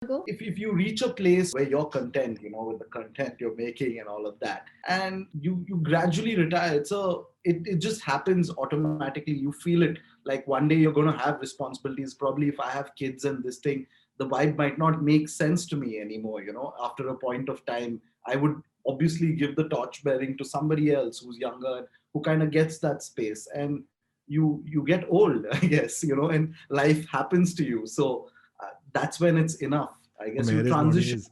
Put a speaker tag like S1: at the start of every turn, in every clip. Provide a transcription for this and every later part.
S1: If you reach a place where you're content, with the content you're making and all of that, and you gradually retire, it just happens automatically. You feel it like one day you're going to have responsibilities. Probably if I have kids and this thing, the vibe might not make sense to me anymore. After a point of time, I would obviously give the torch bearing to somebody else who's younger, who kind of gets that space. And you get old, I guess, and life happens to you. So that's when it's enough. I guess you
S2: Umair is nodding
S1: transition.
S2: his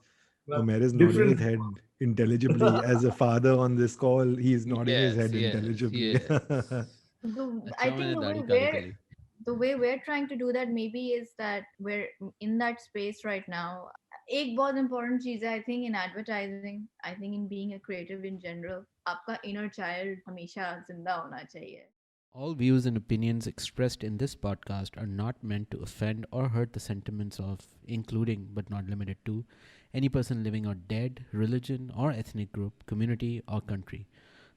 S2: Umair is nodding his
S1: Different.
S2: head intelligibly. As a father on this call, he's nodding his
S3: Yes,
S2: head
S3: yes,
S2: intelligibly.
S3: yes.
S4: I
S3: अच्छा
S4: think
S3: मैंने
S4: the way
S3: दाढ़ी काली
S4: we're
S3: करी.
S4: the way we're trying to do that maybe is that we're in that space right now. एक बहुत important चीज है I think in advertising, I think in being a creative in general, आपका inner child हमेशा जिंदा होना चाहिए.
S3: All views and opinions expressed in this podcast are not meant to offend or hurt the sentiments of, including but not limited to, any person living or dead, religion or ethnic group, community or country.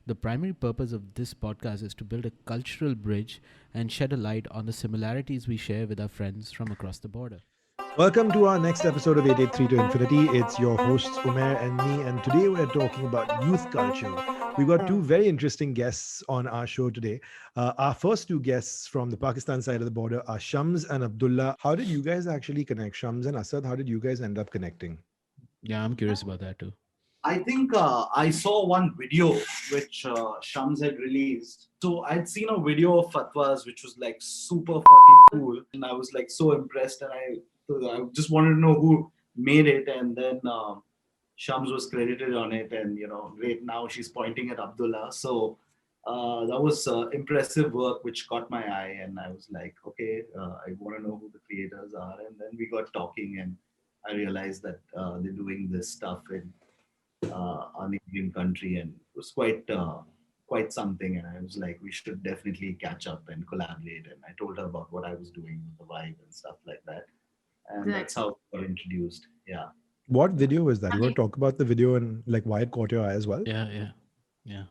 S3: The primary purpose of this podcast is to build a cultural bridge and shed a light on the similarities we share with our friends from across the border.
S2: Welcome to our next episode of 883 to Infinity. It's your hosts, Umair and me, and today we're talking about youth culture. We've got two very interesting guests on our show today. Our first two guests from the Pakistan side of the border are Shams and Abdullah. How did you guys actually connect? Shams and Asad, how did you guys end up connecting?
S3: Yeah, I'm curious about that too.
S1: I think I saw one video which Shams had released. So I'd seen a video of fatwas which was like super fucking cool, and I was like so impressed, and I just wanted to know who made it, and then Shams was credited on it, and right now she's pointing at Abdullah. So that was impressive work which caught my eye, and I was like, okay, I want to know who the creators are, and then we got talking, and I realized that they're doing this stuff in our neighboring country, and it was quite something. And I was like, we should definitely catch up and collaborate. And I told her about what I was doing with the vibe and stuff like that, and that's how we got introduced. Yeah.
S2: What video was that? You want
S4: Okay.
S2: to talk about the video and like why it caught your eye as well?
S3: Yeah.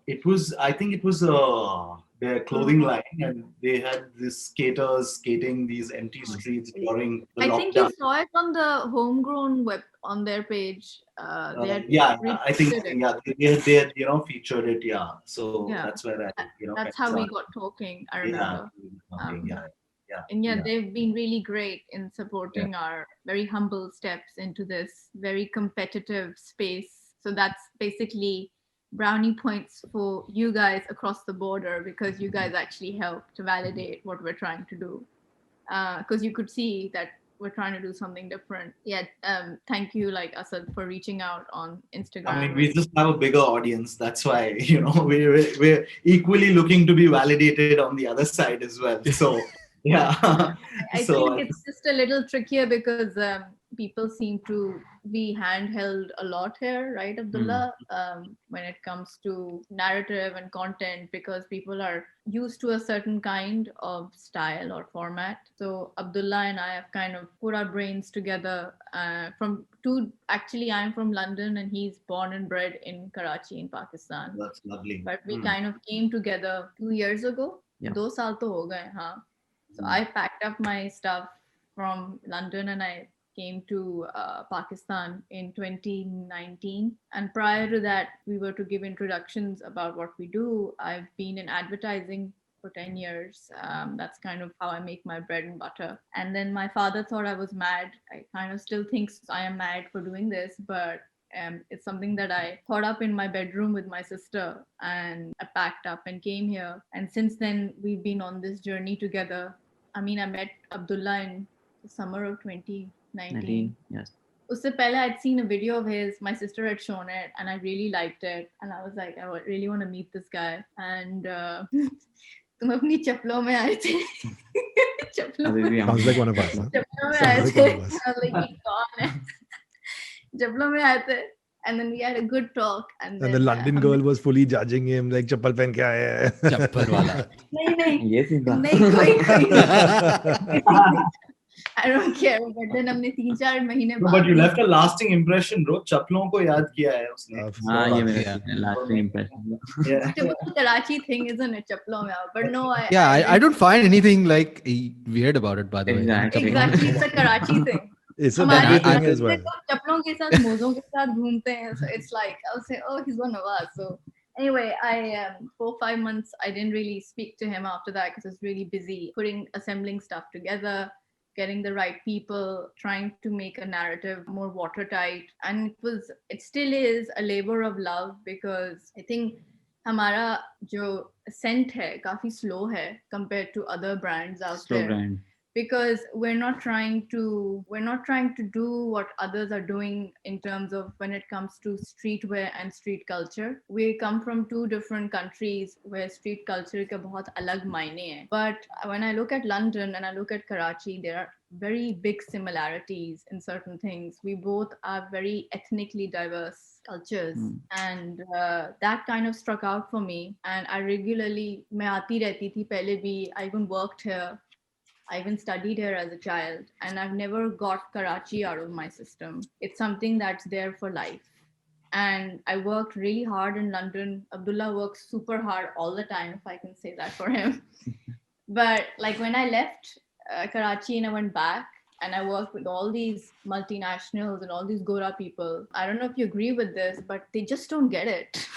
S1: It was, I think it was their clothing line, and they had these skaters skating these empty streets during the
S4: I
S1: lockdown.
S4: think you saw it on the homegrown web on their page. They had
S1: Yeah, I think
S4: retweeted it.
S1: they had featured it. Yeah, so
S4: Yeah.
S1: that's where I
S4: That's
S1: kind
S4: how
S1: of
S4: we
S1: saw
S4: got talking. I
S1: it.
S4: remember.
S1: Yeah, yeah.
S4: And yeah, they've been really great in supporting our very humble steps into this very competitive space. So that's basically brownie points for you guys across the border, because you guys actually help to validate what we're trying to do. Because you could see that we're trying to do something different. Yeah. Thank you, like Asad, for reaching out on Instagram.
S1: I mean, we just have a bigger audience. That's why we're equally looking to be validated on the other side as well. So yeah.
S4: I think it's just a little trickier because people seem to be handheld a lot here, right, Abdullah, when it comes to narrative and content, because people are used to a certain kind of style or format. So Abdullah and I have kind of put our brains together actually, I'm from London and he's born and bred in Karachi in Pakistan.
S1: That's lovely.
S4: But we kind of came together 2 years ago. 2 saal to ho gaye, haan. So I packed up my stuff from London and I came to Pakistan in 2019. And prior to that, we were to give introductions about what we do. I've been in advertising for 10 years. That's kind of how I make my bread and butter. And then my father thought I was mad. I kind of still thinks I am mad for doing this, but it's something that I thought up in my bedroom with my sister, and I packed up and came here. And since then, we've been on this journey together. I mean, I met Abdullah in the summer of 2019.
S5: Yes.
S4: Usse pehle, I'd seen a video of his. My sister had shown it, and I really liked it. And I was like, I really want to meet this guy. And तुम अपनी चप्पलों में आए थे. चप्पलों में.
S2: Sounds like one of us. Huh?
S4: चप्पलों में
S2: Sounds
S4: आए
S2: like
S4: थे.
S2: one of us.
S4: I was like, ये कौन है? चप्पलों में आए थे. And then we had a good talk. And
S2: the London girl was fully judging him, like chappal pen kya hai?
S3: Chappal wala.
S4: नहीं
S5: ये सीधा.
S4: नहीं कोई I don't care. But then हमने 3-4 महीने
S1: No, but you left a lasting impression, bro. चप्पलों को याद किया है उसने.
S5: हाँ ये मेरा last impression.
S1: Yeah.
S4: Typical Karachi thing, isn't it? चप्पलों में आओ. But no,
S3: I don't find anything like weird about it, by the way.
S5: Exactly.
S4: Exactly, it's a Karachi thing.
S2: It's a
S4: हमारे
S2: Bombay thing
S4: घर
S2: as
S4: में
S2: well.
S4: तो चप्पलों के साथ मोज़ों के साथ घूमते हैं. So it's like I'll say, oh, he's one of us. So anyway, I 4-5 months I didn't really speak to him after that because I was really busy assembling stuff together, getting the right people, trying to make a narrative more watertight. And it still is a labor of love because I think हमारा जो scent है काफी slow है compared to other brands out
S5: So
S4: there.
S5: brand.
S4: Because we're not trying to do what others are doing in terms of when it comes to streetwear and street culture. We come from two different countries where street culture ka bahut alag maine hai. But when I look at London and I look at Karachi, there are very big similarities in certain things. We both are very ethnically diverse cultures, and that kind of struck out for me. And I regularly मैं आती रहती थी पहले भी. I even worked here. I even studied here as a child, and I've never got Karachi out of my system. It's something that's there for life. And I worked really hard in London. Abdullah works super hard all the time, if I can say that for him. But like when I left Karachi and I went back and I worked with all these multinationals and all these Gora people, I don't know if you agree with this, but they just don't get it.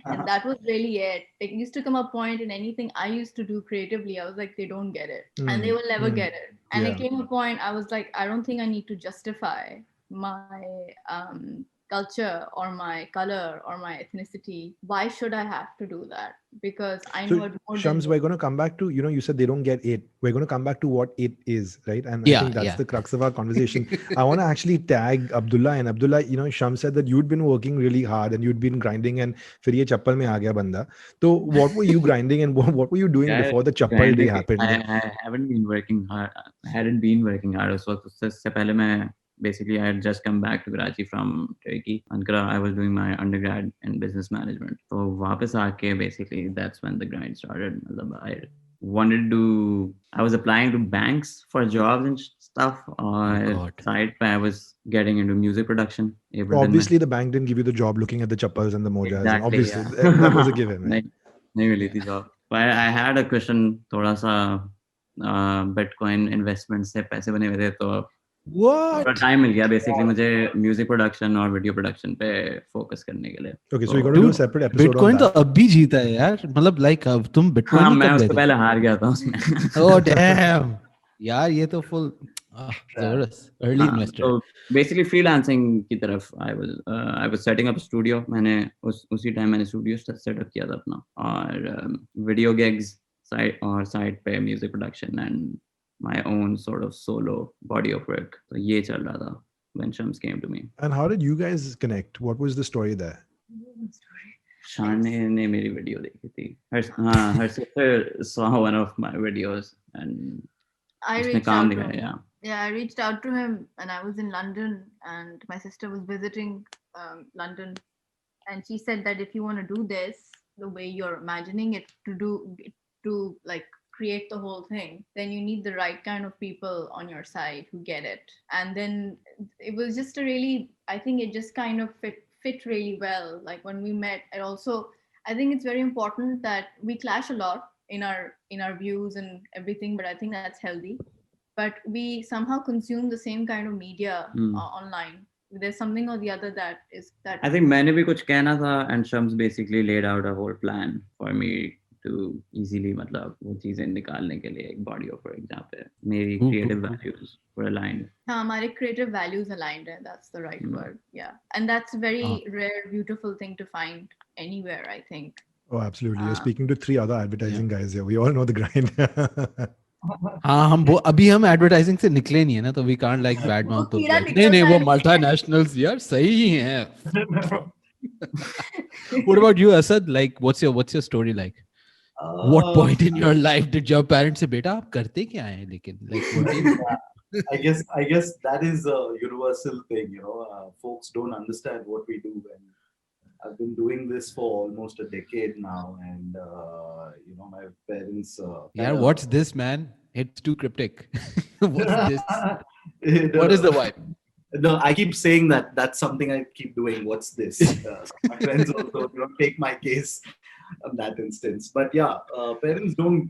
S4: And that was really it. It used to come a point in anything I used to do creatively, I was like, they don't get it. And they will never get it. And it came a point, I was like, I don't think I need to justify my culture or my color or my ethnicity. Why should I have to do that? Because I know it more
S2: Shams,
S4: than
S2: we're going to come back to, you said they don't get it. We're going to come back to what it is, right? And I think that's the crux of our conversation. I want to actually tag Abdullah. And Abdullah, Shams said that you'd been working really hard and you'd been grinding and फिर ये चप्पल में आ गया बंदा. So what were you grinding and what were you doing before the chappal day happened?
S5: I haven't been working hard. I hadn't been working hard. उससे पहले मैं basically I had just come back to Karachi from Turkey. And I was doing my undergrad in business management. So वापस आके basically that's when the grind started. I was applying to banks for jobs and stuff. Side I was getting into music production.
S2: Obviously, the bank didn't give you the job looking at the chappals and the mojas.
S5: Exactly,
S2: Obviously,
S5: yeah.
S2: that was a given.
S5: नहीं मिली थी job. But I had a question थोड़ा सा Bitcoin investment से पैसे बने हुए थे तो
S3: What?
S5: टाइम मिल गया basically मुझे म्यूजिक प्रोडक्शन और वीडियो प्रोडक्शन पे फोकस करने के लिए.
S2: Okay, so we're going to do a separate episode
S3: Bitcoin
S2: on
S3: तो
S2: that.
S3: अब भी जीता है यार. मतलब like अब तुम Bitcoin
S5: हाँ
S3: में
S5: मैं
S3: कब
S5: उससे
S3: गए थे?
S5: पहले हार गया था उसमें.
S3: Oh damn. यार ये तो full जबरदस्त early investor.
S5: So basically freelancing की तरफ I was setting up a studio. मैंने उसी टाइम मैंने स्टूडियो सेटअप किया था अपना और वीडियो gigs side पे music production and my own sort of solo body of work. So ये चल रहा था when Shams came to me.
S2: And how did you guys connect? What was the story there?
S5: Shan ने मेरी video देखी थी. Her sister saw one of my videos and
S4: I
S5: उसने
S4: reached
S5: काम
S4: out to
S5: दिखाया.
S4: him.
S5: Yeah.
S4: Yeah, I reached out to him and I was in London and my sister was visiting London, and she said that if you want to do this the way you're imagining it to like create the whole thing, then you need the right kind of people on your side who get it. And then it was just I think it just kind of fit really well. Like when we met, and also I think it's very important that we clash a lot in our views and everything, but I think that's healthy. But we somehow consume the same kind of media online. There's something or the other that
S5: I think मैंने भी कुछ कहना था and Shams basically laid out a whole plan for me to easily मतलब वो चीजें निकालने के लिए एक body of work जहाँ पे मेरी creative values were aligned.
S4: हाँ, हमारे creative values aligned है. That's the right word. Yeah, and that's a very rare, beautiful thing to find anywhere, I think.
S2: Oh, absolutely. You're speaking to 3 other advertising guys here. We all know the grind.
S3: हाँ अभी हम advertising से निकले नहीं है ना तो we can't like bad mouth तो नहीं वो मल्टीनेशनल्स यार सही हैं. What about you, Asad? Like what's your story like? What point in your life did your parents say बेटा आप करते क्या हैं लेकिन like what is
S1: I guess that is a universal thing, folks don't understand what we do, and I've been doing this for almost a decade now, and my parents.
S3: Yeah, what's this, man? It's too cryptic. What's this? What is the vibe?
S1: No, I keep saying that. That's something I keep doing. What's this? My friends also take my case on that instance. But yeah, parents don't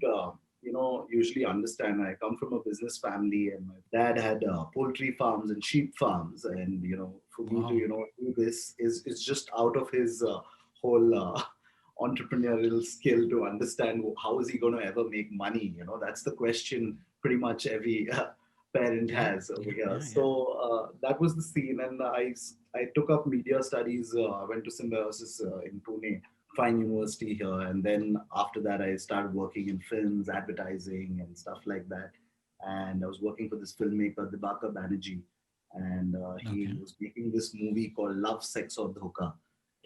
S1: usually understand. I come from a business family, and my dad had poultry farms and sheep farms, and for me to
S3: Wow.
S1: do this is just out of his whole entrepreneurial skill to understand how is he going to ever make money. That's the question pretty much every parent
S3: Yeah.
S1: has over
S3: Yeah.
S1: here.
S3: Yeah.
S1: So
S3: Yeah.
S1: that was the scene, and I took up media studies. I went to Symbiosis in Pune, fine university here, and then after that I started working in films, advertising, and stuff like that. And I was working for this filmmaker Dibakar Banerjee, and he
S3: Okay.
S1: was making this movie called Love, Sex or Dhoka.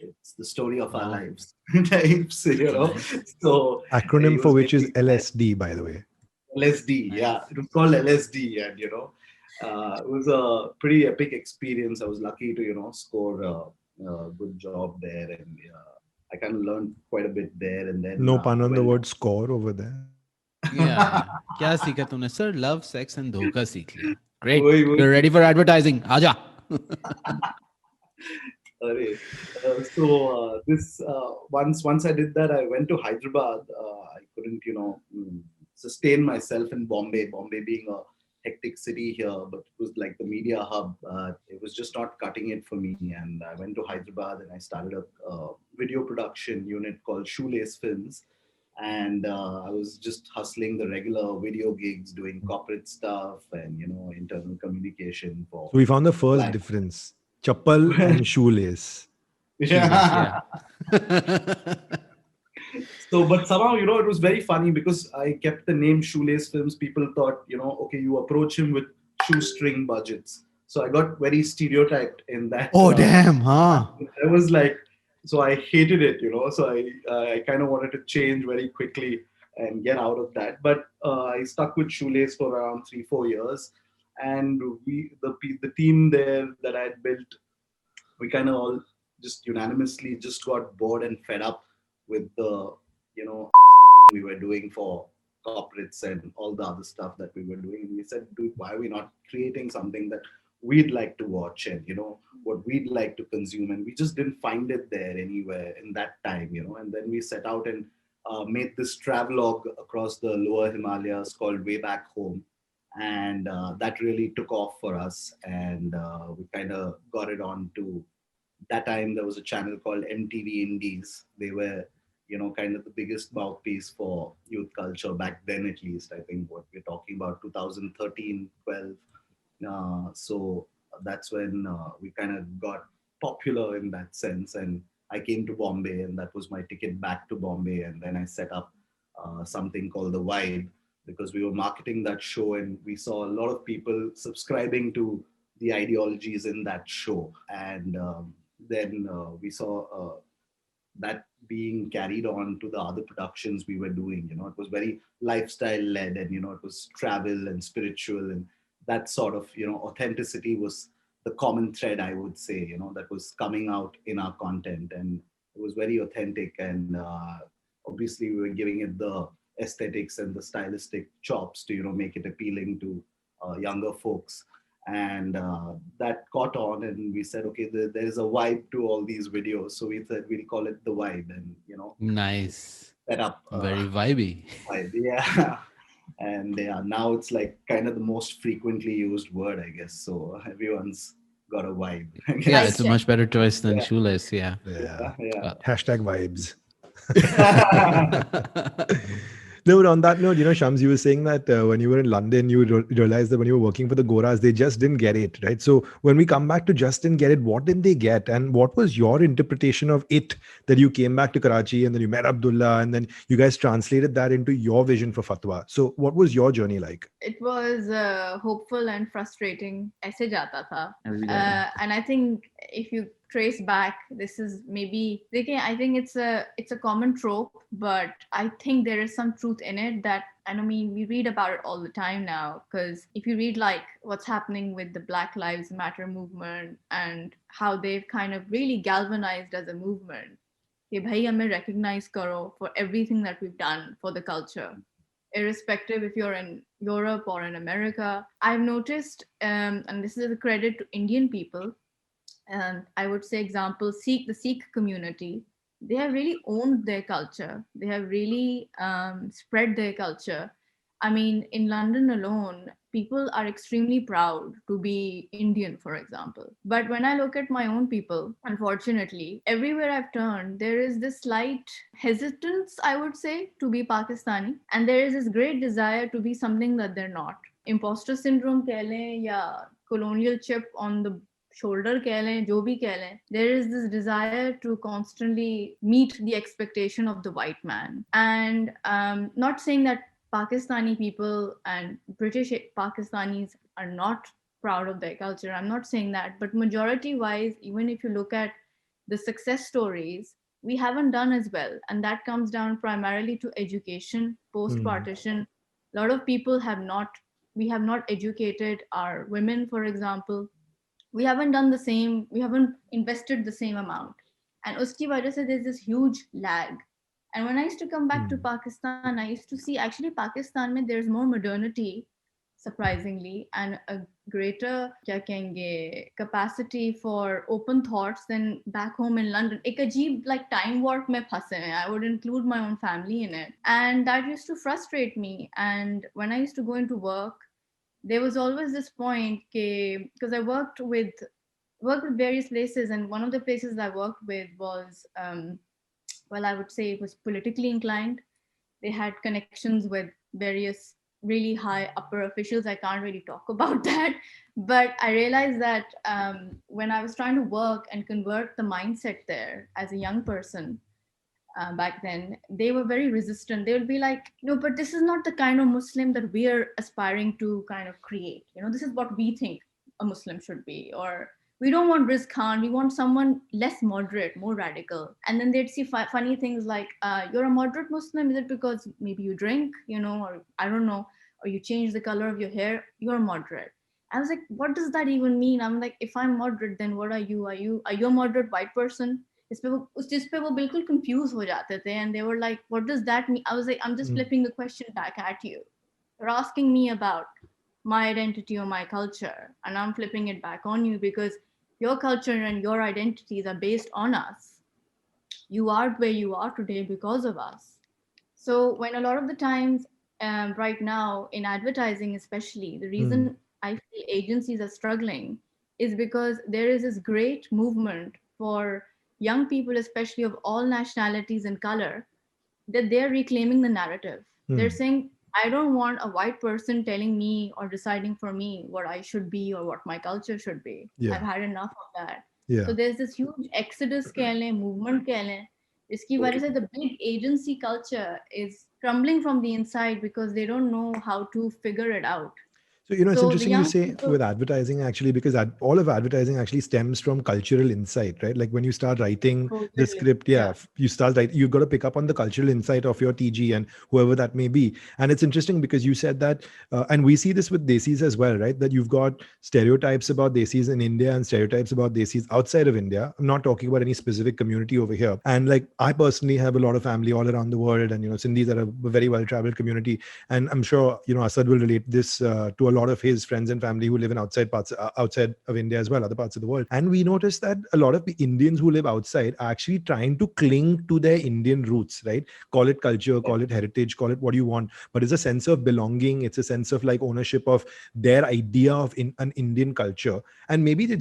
S1: It's the story of our
S3: Oh,
S1: lives types,
S3: nice.
S1: so he
S2: Acronym for
S1: was
S2: which is
S1: making that
S2: LSD, by the way.
S1: LSD. Yeah,
S3: Nice.
S1: it was called LSD, and it was a pretty epic experience. I was lucky to score a good job there, and I kind of learned quite a bit there. And then
S2: No pun
S1: I
S2: on the
S1: went.
S2: word score over there.
S3: Yeah. Yeah. क्या सीखा तूने sir? Love, sex and धोखा सीख लिया. Great.
S1: वही
S3: We're
S1: वही
S3: ready for advertising. आजा.
S1: अरे, so this once I did that, I went to Hyderabad. I couldn't sustain myself in Bombay. Bombay being a hectic city here, but it was like the media hub. It was just not cutting it for me, and I went to Hyderabad and I started a video production unit called Shoelace Films. And I was just hustling the regular video gigs, doing corporate stuff, and internal communication for
S2: So we found the first
S1: clients.
S2: difference: chappal and shoelace.
S3: Shoelace. Yeah.
S1: Yeah. So, but somehow, it was very funny because I kept the name Shoelace Films. People thought, okay, you approach him with shoestring budgets. So I got very stereotyped in that.
S3: Oh damn, huh?
S1: I was like, so I hated it, So I kind of wanted to change very quickly and get out of that. But I stuck with Shoelace for around 3-4 years, and the team there that I had built, we kind of all just unanimously just got bored and fed up with the ass licking we were doing for corporates and all the other stuff that we were doing. And we said, dude, why are we not creating something that we'd like to watch and what we'd like to consume? And we just didn't find it there anywhere in that time. And then we set out and made this travelogue across the lower Himalayas called Way Back Home. And that really took off for us, and we kind of got it on to that time. There was a channel called MTV Indies. They were kind of the biggest mouthpiece for youth culture back then, at least. I think what we're talking about 2013, 12. So that's when we kind of got popular in that sense, and I came to Bombay, and that was my ticket back to Bombay. And then I set up something called The Vibe, because we were marketing that show, and we saw a lot of people subscribing to the ideologies in that show. And then we saw that being carried on to the other productions we were doing. It was very lifestyle led, and it was travel and spiritual, and that sort of authenticity was the common thread, I would say, that was coming out in our content. And it was very authentic, and obviously we were giving it the aesthetics and the stylistic chops to make it appealing to younger folks. And that caught on, and we said, okay, there is a vibe to all these videos, so we said we'll call it The Vibe. And
S3: Nice.
S1: set up
S3: Very vibey.
S1: vibe. Yeah. And yeah, now it's like kind of the most frequently used word, I guess. So everyone's got a vibe, I
S3: Yeah,
S1: guess.
S3: it's a much better choice than
S1: Yeah.
S3: shoelace. Yeah.
S2: Yeah.
S1: Yeah.
S2: Hashtag vibes.
S1: Yeah.
S2: No, but on that note, Shams, you were saying that when you were in London, you realized that when you were working for the Goras, they just didn't get it, right? So when we come back to just didn't get it, what did they get? And what was your interpretation of it that you came back to Karachi and then you met Abdullah and then you guys translated that into your vision for Fatwa? So what was your journey like?
S4: It was hopeful and frustrating. ऐसे जाता था.
S5: अभी भी जा रहा है.
S4: And I think if you trace back, this is maybe, I think it's a common trope, but I think there is some truth in it that, and I mean, we read about it all the time now, because if you read like what's happening with the Black Lives Matter movement and how they've kind of really galvanized as a movement, कि भाई हमें recognize करो for everything that we've done for the culture, irrespective if you're in Europe or in America. I've noticed, and this is a credit to Indian people, and I would say example, the Sikh community, they have really owned their culture. They have really spread their culture. I mean, in London alone, people are extremely proud to be Indian, for example. But when I look at my own people, unfortunately, everywhere I've turned, there is this slight hesitance, I would say, to be Pakistani. And there is this great desire to be something that they're not. Imposter syndrome, keh lein, ya colonial chip on the shoulder, keh lein, jo bhi keh lein, there is this desire to constantly meet the expectation of the white man. And not saying that Pakistani people and British Pakistanis are not proud of their culture. I'm not saying that, but majority wise, even if you look at the success stories, we haven't done as well. And that comes down primarily to education, post partition. A lot of people have not, we have not educated our women, for example. We haven't done the same, we haven't invested the same amount. And uski wajah se there's this huge lag. And when I used to come back to Pakistan, I used to see actually Pakistan mein there's more modernity, surprisingly, and a greater kya kahenge, capacity for open thoughts than back home in London. Ek ajeeb like time warp mein phase hain. I would include my own family in it. And that used to frustrate me. And when I used to go into work, there was always this point because I worked with various places, and one of the places I worked with was well, I would say it was politically inclined. They had connections with various really high upper officials. I can't really talk about that, but I realized that when I was trying to work and convert the mindset there as a young person, back then, they were very resistant. They would be like, no, but this is not the kind of Muslim that we are aspiring to kind of create. This is what we think a Muslim should be. Or we don't want Riz Khan. We want someone less moderate, more radical. And then they'd see funny things like, you're a moderate Muslim. Is it because maybe you drink, or I don't know, or you change the color of your hair? You're moderate. I was like, what does that even mean? I'm like, if I'm moderate, then what are you? Are you a moderate white person? उस चीज पे वो बिल्कुल confused हो जाते थे, and they were like, what does that mean? I was like, I'm just flipping the question back at you. You're asking me about my identity or my culture, and I'm flipping it back on you because your culture and your identities are based on us. You are where you are today because of us. So when a lot of the times right now in advertising especially, the reason I feel agencies are struggling is because there is this great movement for young people, especially of all nationalities and color, that they're reclaiming the narrative. They're saying, I don't want a white person telling me or deciding for me what I should be or what my culture should be. I've had enough of that. So there's this huge exodus movement iski wajah se the big agency culture is crumbling from the inside because they don't know how to figure it out.
S2: So, it's
S4: So the
S2: interesting you
S4: young
S2: say
S4: people,
S2: with advertising actually, because all of advertising actually stems from cultural insight, right? Like when you start writing the
S4: totally,
S2: script, you start writing, you've got to pick up on the cultural insight of your TG and whoever that may be. And it's interesting because you said that, and we see this with Desis as well, right? That you've got stereotypes about Desis in India and stereotypes about Desis outside of India. I'm not talking about any specific community over here. And like, I personally have a lot of family all around the world, and, Sindhis are a very well-traveled community. And I'm sure, Asad will relate this to a lot of his friends and family who live in outside of India as well, other parts of the world. And we noticed that a lot of the Indians who live outside are actually trying to cling to their Indian roots, right? Call it culture, call it heritage, call it what you want. But it's a sense of belonging. It's a sense of like ownership of their idea of an Indian culture. And maybe they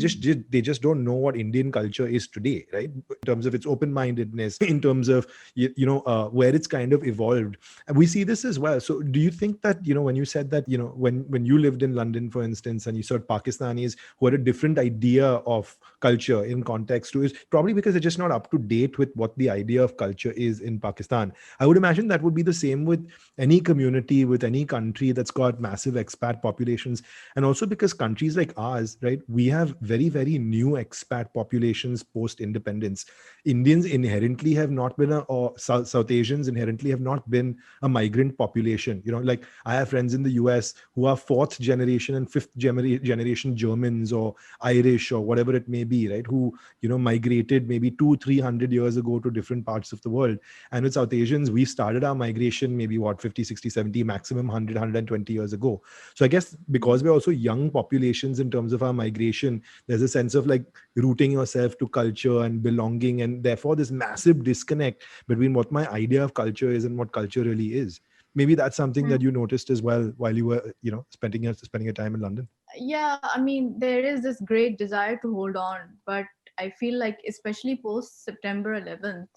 S2: just don't know what Indian culture is today, right? In terms of its open-mindedness, in terms of, where it's kind of evolved. And we see this as well. So do you think that, when you said that, when you lived in London, for instance, and you saw Pakistanis who had a different idea of culture in context to, is probably because they're just not up to date with what the idea of culture is in Pakistan. I would imagine that would be the same with any community, with any country that's got massive expat populations. And also because countries like ours, right, we have very, very new expat populations post-independence. Indians inherently have not been or South Asians inherently have not been a migrant population. Like I have friends in the US who are fourth generation and fifth generation Germans or Irish or whatever it may be, right? Who, migrated maybe 200-300 years ago to different parts of the world. And with South Asians, we started our migration maybe 50, 60, 70, maximum 100, 120 years ago. So I guess because we're also young populations in terms of our migration, there's a sense of like rooting yourself to culture and belonging. And therefore this massive disconnect between what my idea of culture is and what culture really is. maybe that's something that you noticed as well while you were, spending your time in London.
S4: Yeah, I mean, there is this great desire to hold on, but I feel like, especially post September 11th,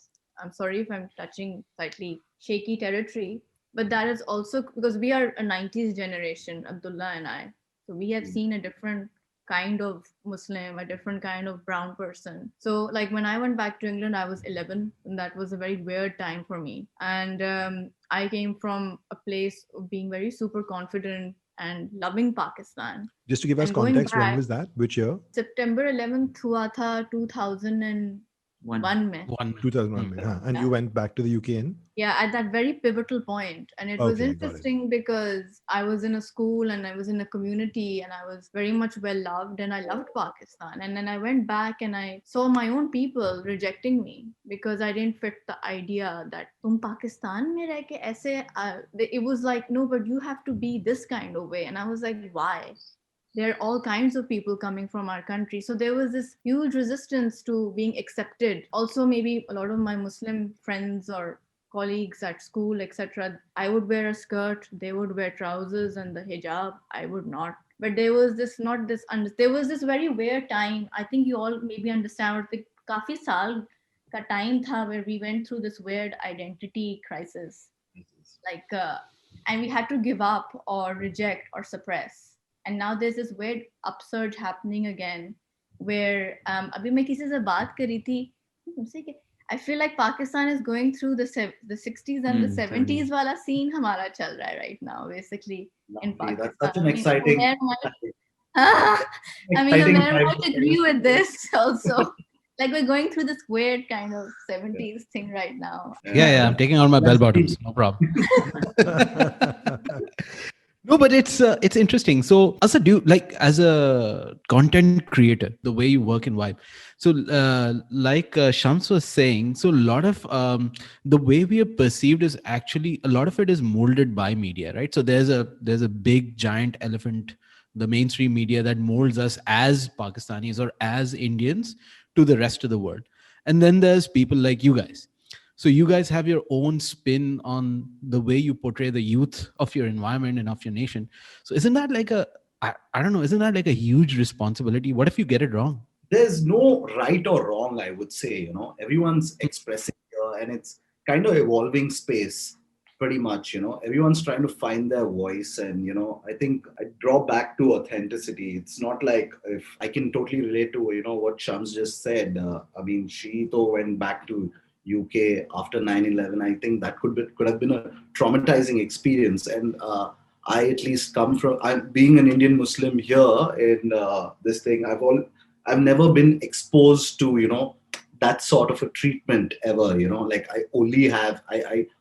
S4: I'm sorry if I'm touching slightly shaky territory, but that is also because we are a 90s generation, Abdullah and I. So we have seen a different kind of Muslim, a different kind of brown person. So, like, when I went back to England, I was 11, and that was a very weird time for me. And I came from a place of being very super confident and loving Pakistan.
S2: Just to give us
S4: And going
S2: context, when
S4: back,
S2: was that? Which year?
S4: September 11th हुआ था 2001 में.
S2: 2001. And you went back to the UK in?
S4: Yeah, at that very pivotal point. And it was
S2: Okay, got it.
S4: interesting because I was in a school and I was in a community and I was very much well loved and I loved Pakistan. And then I went back and I saw my own people rejecting me because I didn't fit the idea that tum Pakistan mein reh ke aise, it was like, no, but you have to be this kind of way. And I was like, why? There are all kinds of people coming from our country. So there was this huge resistance to being accepted. Also, maybe a lot of my Muslim friends or colleagues at school, etc., I would wear a skirt, they would wear trousers and the hijab, I would not. But there was this there was this very weird time. I think you all maybe understand what the काफी साल का time था where we went through this weird identity crisis, like and we had to give up or reject or suppress. And now there's this weird upsurge happening again, where अभी मैं किसी से बात कर रही थी, I feel like Pakistan is going through the 60s and the 70s wala scene हमारा चल रहा है right now, basically, in Pakistan.
S1: That's such an exciting.
S4: I mean, Umair might agree with this also. Like, we're going through this weird kind of 70s thing right now.
S3: Yeah, I'm taking out my bell bottoms. No problem. No, but it's interesting. So, Asad, do you, like, as a content creator, the way you work in Vibe? So, like Shams was saying, so a lot of the way we are perceived is actually, a lot of it is molded by media, right? So there's a big giant elephant, the mainstream media, that molds us as Pakistanis or as Indians to the rest of the world. And then there's people like you guys. So you guys have your own spin on the way you portray the youth of your environment and of your nation. So isn't that like I don't know, isn't that like a huge responsibility? What if you get it wrong?
S1: There's no right or wrong, I would say. Everyone's expressing and it's kind of evolving space, pretty much. Everyone's trying to find their voice, and I think I draw back to authenticity. It's not like, if I can totally relate to what Shams just said. I mean, she though went back to UK after 9/11. I think that could have been a traumatizing experience. And I at least come from, I'm being an Indian Muslim here in this thing. I've never been exposed to that sort of a treatment ever. Like, I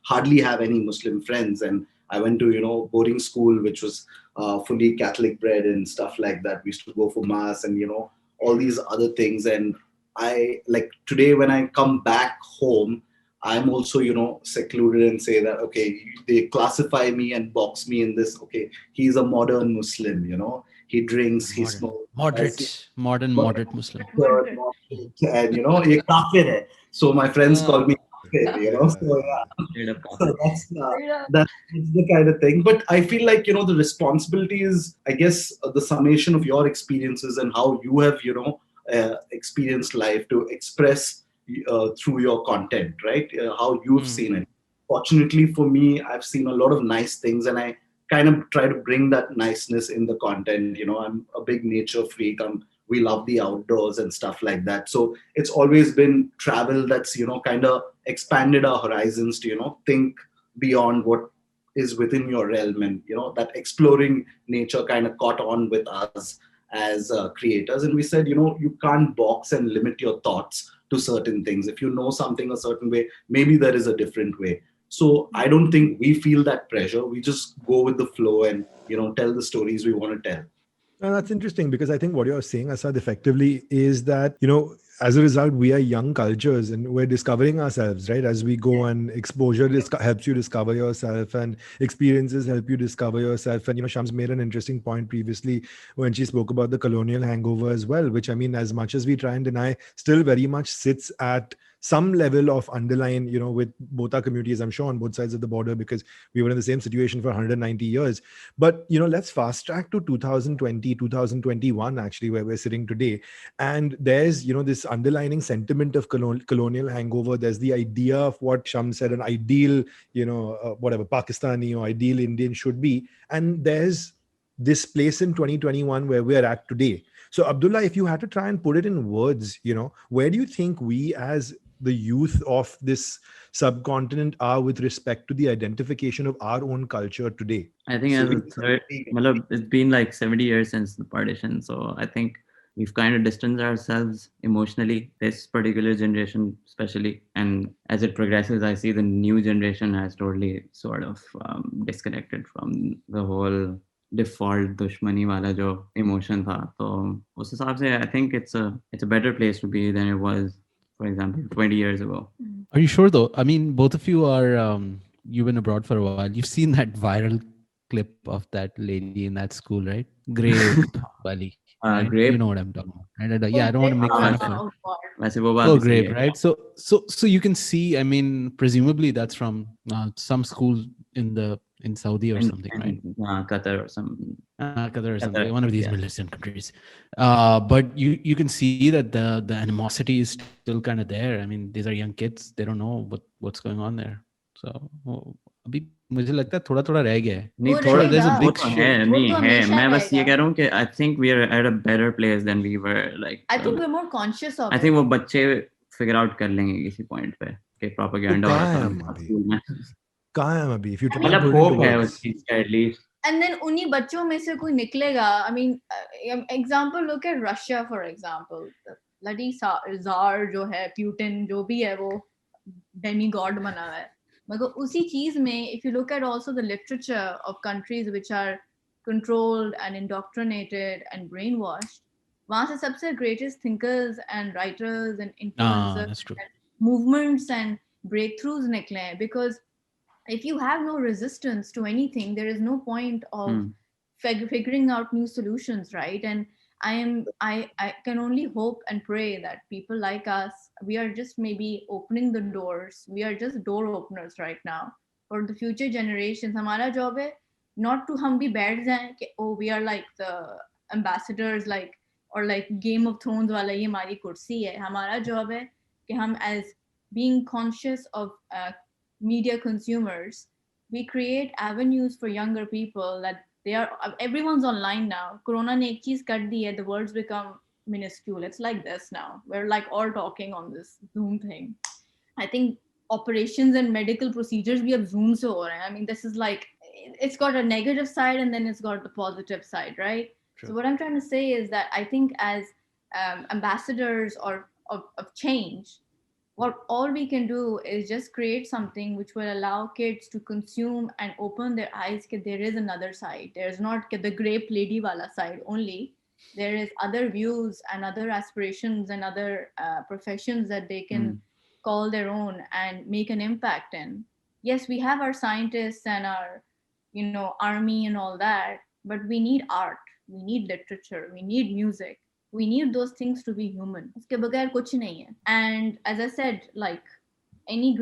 S1: hardly have any Muslim friends, and I went to boarding school which was fully Catholic bred and stuff like that. We used to go for mass and all these other things. And I, like, today when I come back home, I'm also secluded and say that, okay, they classify me and box me in this, okay, he's a modern Muslim, he drinks, he smokes,
S3: modern Muslim,
S1: and ye kafir hai. So my friends call me kafir, so yeah. So that's the kind of thing. But I feel like the responsibility is, I guess, the summation of your experiences and how you have experienced life to express through your content, right? How you've seen it. Fortunately for me, I've seen a lot of nice things, and I kind of try to bring that niceness in the content. I'm a big nature freak. We love the outdoors and stuff like that. So it's always been travel that's kind of expanded our horizons to think beyond what is within your realm, and that exploring nature kind of caught on with us as creators. And we said, you can't box and limit your thoughts to certain things. If you know something a certain way, maybe there is a different way. So I don't think we feel that pressure. We just go with the flow and tell the stories we want to tell.
S2: And that's interesting, because I think what you're saying, Asad, effectively is that, as a result, we are young cultures and we're discovering ourselves, right? As we go, and exposure helps you discover yourself, and experiences help you discover yourself. And, Shams made an interesting point previously when she spoke about the colonial hangover as well, which, I mean, as much as we try and deny, still very much sits at some level of underlying, with both our communities, I'm sure on both sides of the border, because we were in the same situation for 190 years. But, let's fast track to 2020, 2021, actually, where we're sitting today. And there's, this underlining sentiment of colonial hangover. There's the idea of what Sham said, an ideal, whatever, Pakistani or ideal Indian should be. And there's this place in 2021 where we're at today. So, Abdullah, if you had to try and put it in words, where do you think we as the youth of this subcontinent are with respect to the identification of our own culture today?
S5: I think it's been like 70 years since the partition. So I think we've kind of distanced ourselves emotionally, this particular generation especially. And as it progresses, I see the new generation has totally sort of disconnected from the whole default dushmani wala jo emotion tha. So us hisab se, I think it's a better place to be than it was, for example, 20 years ago.
S3: Are you sure though? I mean, both of you are, you've been abroad for a while. You've seen that viral clip of that lady in that school, right? Grape Wali. Right?
S5: Grape.
S3: You know what I'm talking about. Right? Yeah, I don't want to make fun of her.
S5: वैसे वो बात
S3: Oh,
S5: भी सही
S3: grape,
S5: है.
S3: right? So you can see. I mean, presumably that's from some school in Saudi or something, right?
S5: Qatar or some.
S3: Qatar or
S5: Qatar,
S3: something, one of these
S5: yeah.
S3: Middle Eastern countries. But you can see that the animosity is still kind of there. I mean, these are young kids; they don't know what's going on there. So अभी मुझे लगता है थोड़ा रह गया है.
S5: नहीं
S4: वो
S5: थोड़ा
S3: there's a
S4: रहेगा.
S3: big
S5: वो तो
S3: shift.
S5: है
S4: वो
S5: नहीं
S4: तो
S5: है
S4: हमेशा
S5: मैं बस ये
S4: रहेगा.
S5: कह रहा हूँ कि I think we are at a better place than we were like.
S4: I think we're more conscious of
S5: I
S4: it.
S5: think वो बच्चे figure out कर लेंगे किसी point पे कि propaganda
S2: वो
S5: हो रहा
S2: कहाँ है
S5: था
S2: हम अभी?
S5: स्कूल में.
S2: कहाँ है हम अभी? If you try and
S5: मतलब
S2: put it into
S5: hope है
S2: words.
S5: उस चीज का at least.
S4: And then उन्हीं बच्चों में से कोई निकलेगा. I mean, example, look at Russia, for example. Bloody Tsar जो है, Putin जो भी है वो demigod बना है. मगर उसी चीज में, if you look at also the literature of countries which are controlled and indoctrinated and brainwashed, वहाँ से सबसे greatest thinkers and writers and influencers
S3: That's true.
S4: and movements and breakthroughs निकले हैं. Because if you have no resistance to anything, there is no point of figuring out new solutions, right? And I can only hope and pray that people like us, we are just maybe opening the doors. We are just door openers right now for the future generations. हमारा job है not to हम भी बैठ जाएं कि oh we are like the ambassadors like or like Game of Thrones वाला ये हमारी कुर्सी है. हमारा job है कि हम as being conscious of media consumers, we create avenues for younger people that they are everyone's online now. Corona ne ek cheez kar di hai, the world's become minuscule. It's like this now. We're like all talking on this Zoom thing. I think operations and medical procedures we have Zoom se ho rahe hain. I mean, this is like it's got a negative side and then it's got the positive side, right?
S3: True.
S4: So what I'm trying to say is that I think as ambassadors or of change, what all we can do is just create something which will allow kids to consume and open their eyes that there is another side. There's not the grape lady wala side only. There is other views and other aspirations and other professions that they can call their own and make an impact in. Yes, we have our scientists and our, army and all that, but we need art, we need literature, we need music. We need those things to be human. उसके बगैर कुछ नहीं है. And as I said, like any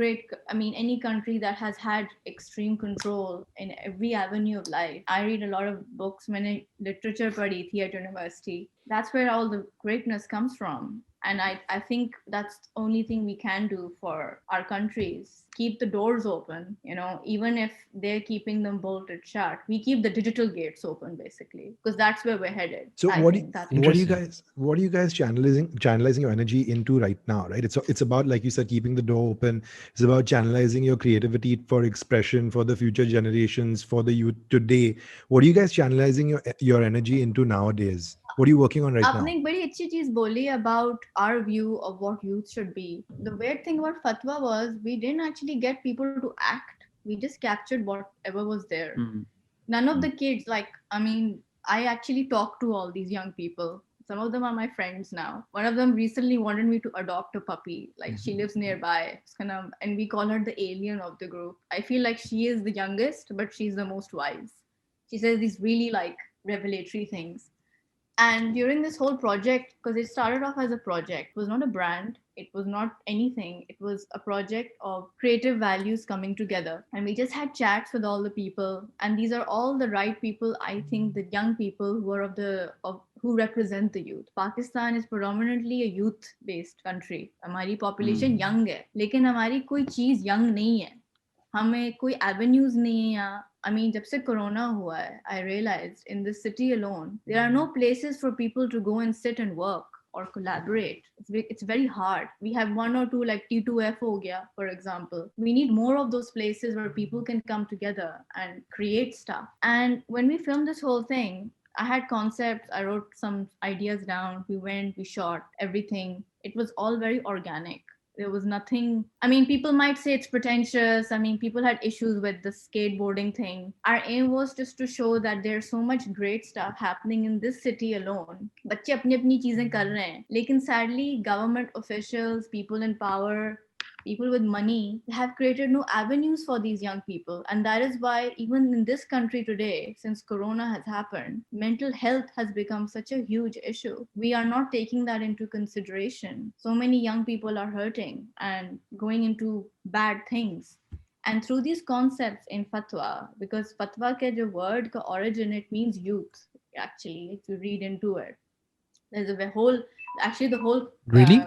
S4: country that has had extreme control in every avenue of life. I read a lot of books. मैंने literature पढ़ी थी at university. That's where all the greatness comes from. And I think that's the only thing we can do for our countries. Keep the doors open, even if they're keeping them bolted shut. We keep the digital gates open, basically, because that's where we're headed.
S2: So what are you guys channelizing your energy into right now, right? It's about, like you said, keeping the door open. It's about channelizing your creativity for expression for the future generations, for the youth today. What are you guys channelizing your energy into nowadays? What are you working on right now?
S4: आपने एक बड़ी अच्छी चीज बोली about our view of what youth should be. The weird thing about FTWA was we didn't actually get people to act. We just captured whatever was there. None of the kids, I actually talked to all these young people. Some of them are my friends now. One of them recently wanted me to adopt a puppy. Like she lives nearby. And we call her the alien of the group. I feel like she is the youngest, but she's the most wise. She says these really revelatory things. And during this whole project, because it started off as a project, it was not a brand. It was not anything. It was a project of creative values coming together. And we just had chats with all the people. And these are all the right people, I think, the young people who are who represent the youth. Pakistan is predominantly a youth-based country. हमारी population young है, लेकिन हमारी कोई चीज़ young नहीं है. हमें कोई avenues नहीं है यहाँ. I mean, जब से corona हुआ है, I realized in this city alone, there are no places for people to go and sit and work or collaborate. It's very hard. We have one or two like T2F ho gaya, for example. We need more of those places where people can come together and create stuff. And when we filmed this whole thing, I had concepts, I wrote some ideas down, we went, we shot everything. It was all very organic. There was nothing. I mean, people might say it's pretentious. I mean, people had issues with the skateboarding thing. Our aim was just to show that there's so much great stuff happening in this city alone. बच्चे अपनी अपनी चीजें कर रहे हैं, लेकिन sadly, government officials, people in power, people with money have created no avenues for these young people. And that is why even in this country today, since corona has happened, mental health has become such a huge issue. We are not taking that into consideration. So many young people are hurting and going into bad things. And through these concepts in fatwa, because fatwa ke jo word ka origin, it means youth, actually, if you read into it. There's a whole, actually the whole
S3: Really?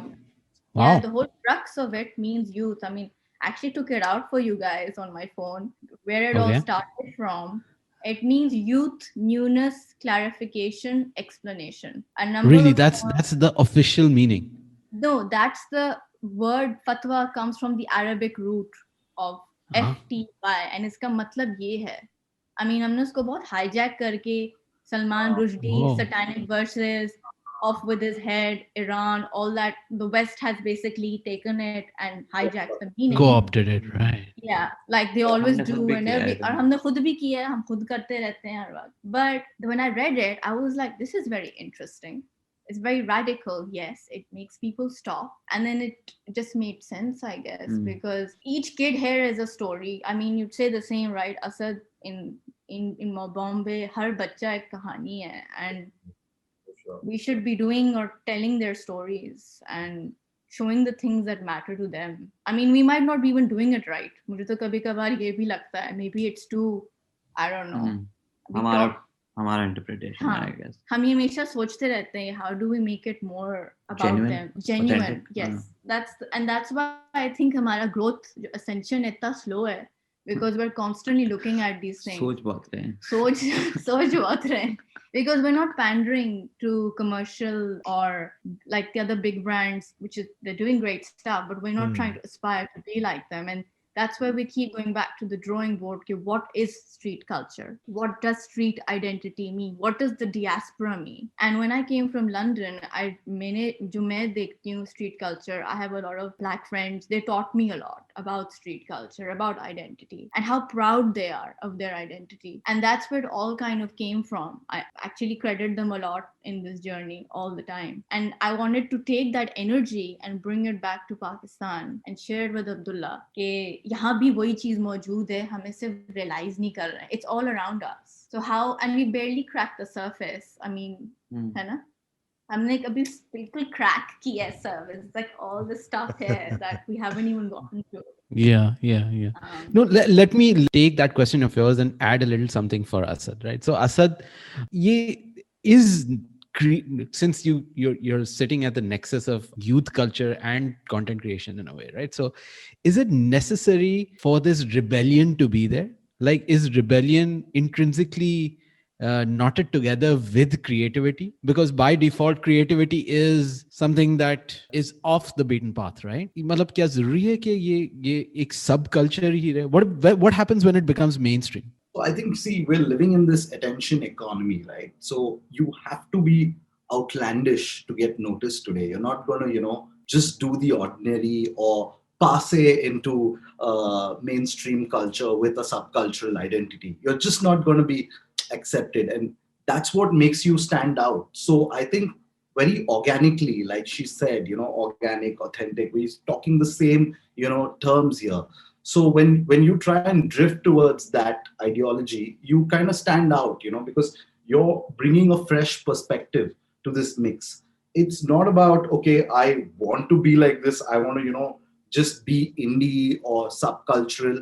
S3: Wow.
S4: yeah, the whole crux of it means youth. I mean, I actually took it out for you guys on my phone, where it all
S3: Okay.
S4: started from. It means youth, newness, clarification, explanation. A number
S3: Really,
S4: of
S3: that's the official meaning.
S4: no, that's the word fatwa comes from the Arabic root of
S3: Uh-huh.
S4: FTWA, and इसका मतलब ये है. I mean, हमने उसको बहुत hijack करके Salman Rushdie,
S3: Oh.
S4: satanic verses, off with his head, Iran, all that. The West has basically taken it and hijacked the meaning.
S3: Co-opted it, right?
S4: Yeah, like they always
S5: हमने खुद
S4: do.
S5: भी
S4: And
S5: किया है
S4: और हमने खुद भी किया है, हम खुद करते रहते हैं हर वक्त. But when I read it, I was like, this is very interesting. It's very radical. Yes, it makes people stop. And then it just made sense, I guess, because each kid here is a story. I mean, you'd say the same, right? Asad in Bombay, har bachcha ek kahani hai, and we should be doing or telling their stories and showing the things that matter to them. I mean, we might not be even doing it right. मुझे तो कभी कभार ये भी लगता है. Maybe it's too, I don't know. We talk-
S5: हमारा interpretation,
S4: हाँ,
S5: I guess.
S4: हम ये हमेशा सोचते रहते हैं, how do we make it more about
S5: Genuine,
S4: them? Genuine,
S5: authentic,
S4: yes. That's why I think हमारा growth ascension इतना slow है, because we're constantly looking at these things.
S5: सोच बहुत रहे हैं.
S4: सोच बहुत रहे हैं. Because we're not pandering to commercial or like the other big brands, which is they're doing great stuff, but we're not trying to aspire to be like them. And that's why we keep going back to the drawing board. Okay, what is street culture? What does street identity mean? What does the diaspora mean? And when I came from London, जो मैं देखती हूँ street culture, I have a lot of black friends. They taught me a lot about street culture, about identity, and how proud they are of their identity. And that's where it all kind of came from. I actually credit them a lot in this journey all the time. And I wanted to take that energy and bring it back to Pakistan and share it with Abdullah. कि यहाँ भी वही चीज मौजूद है, हमें सिर्फ realize नहीं कर रहे हैं. It's all around us. So how, and we barely cracked the surface. I mean, है ना? हमने कभी बिल्कुल crack किया है surface. It's like all the stuff here that we haven't even gotten to.
S3: Yeah. No, let me take that question of yours and add a little something for Asad, right? So Asad, since you're sitting at the nexus of youth culture and content creation in a way, right? So is it necessary for this rebellion to be there? Like, is rebellion intrinsically knotted together with creativity? Because by default, creativity is something that is off the beaten path, right? मतलब क्या जरूरी है कि ये एक subculture ही रहे? What happens when it becomes mainstream?
S1: So I think, see, we're living in this attention economy, right? So you have to be outlandish to get noticed today. You're not going to, just do the ordinary or passe into mainstream culture with a subcultural identity. You're just not going to be accepted. And that's what makes you stand out. So I think very organically, like she said, organic, authentic, we're talking the same, terms here. So when you try and drift towards that ideology, you kind of stand out, because you're bringing a fresh perspective to this mix. it's not about, okay, I want to be like this. I want to, just be indie or subcultural,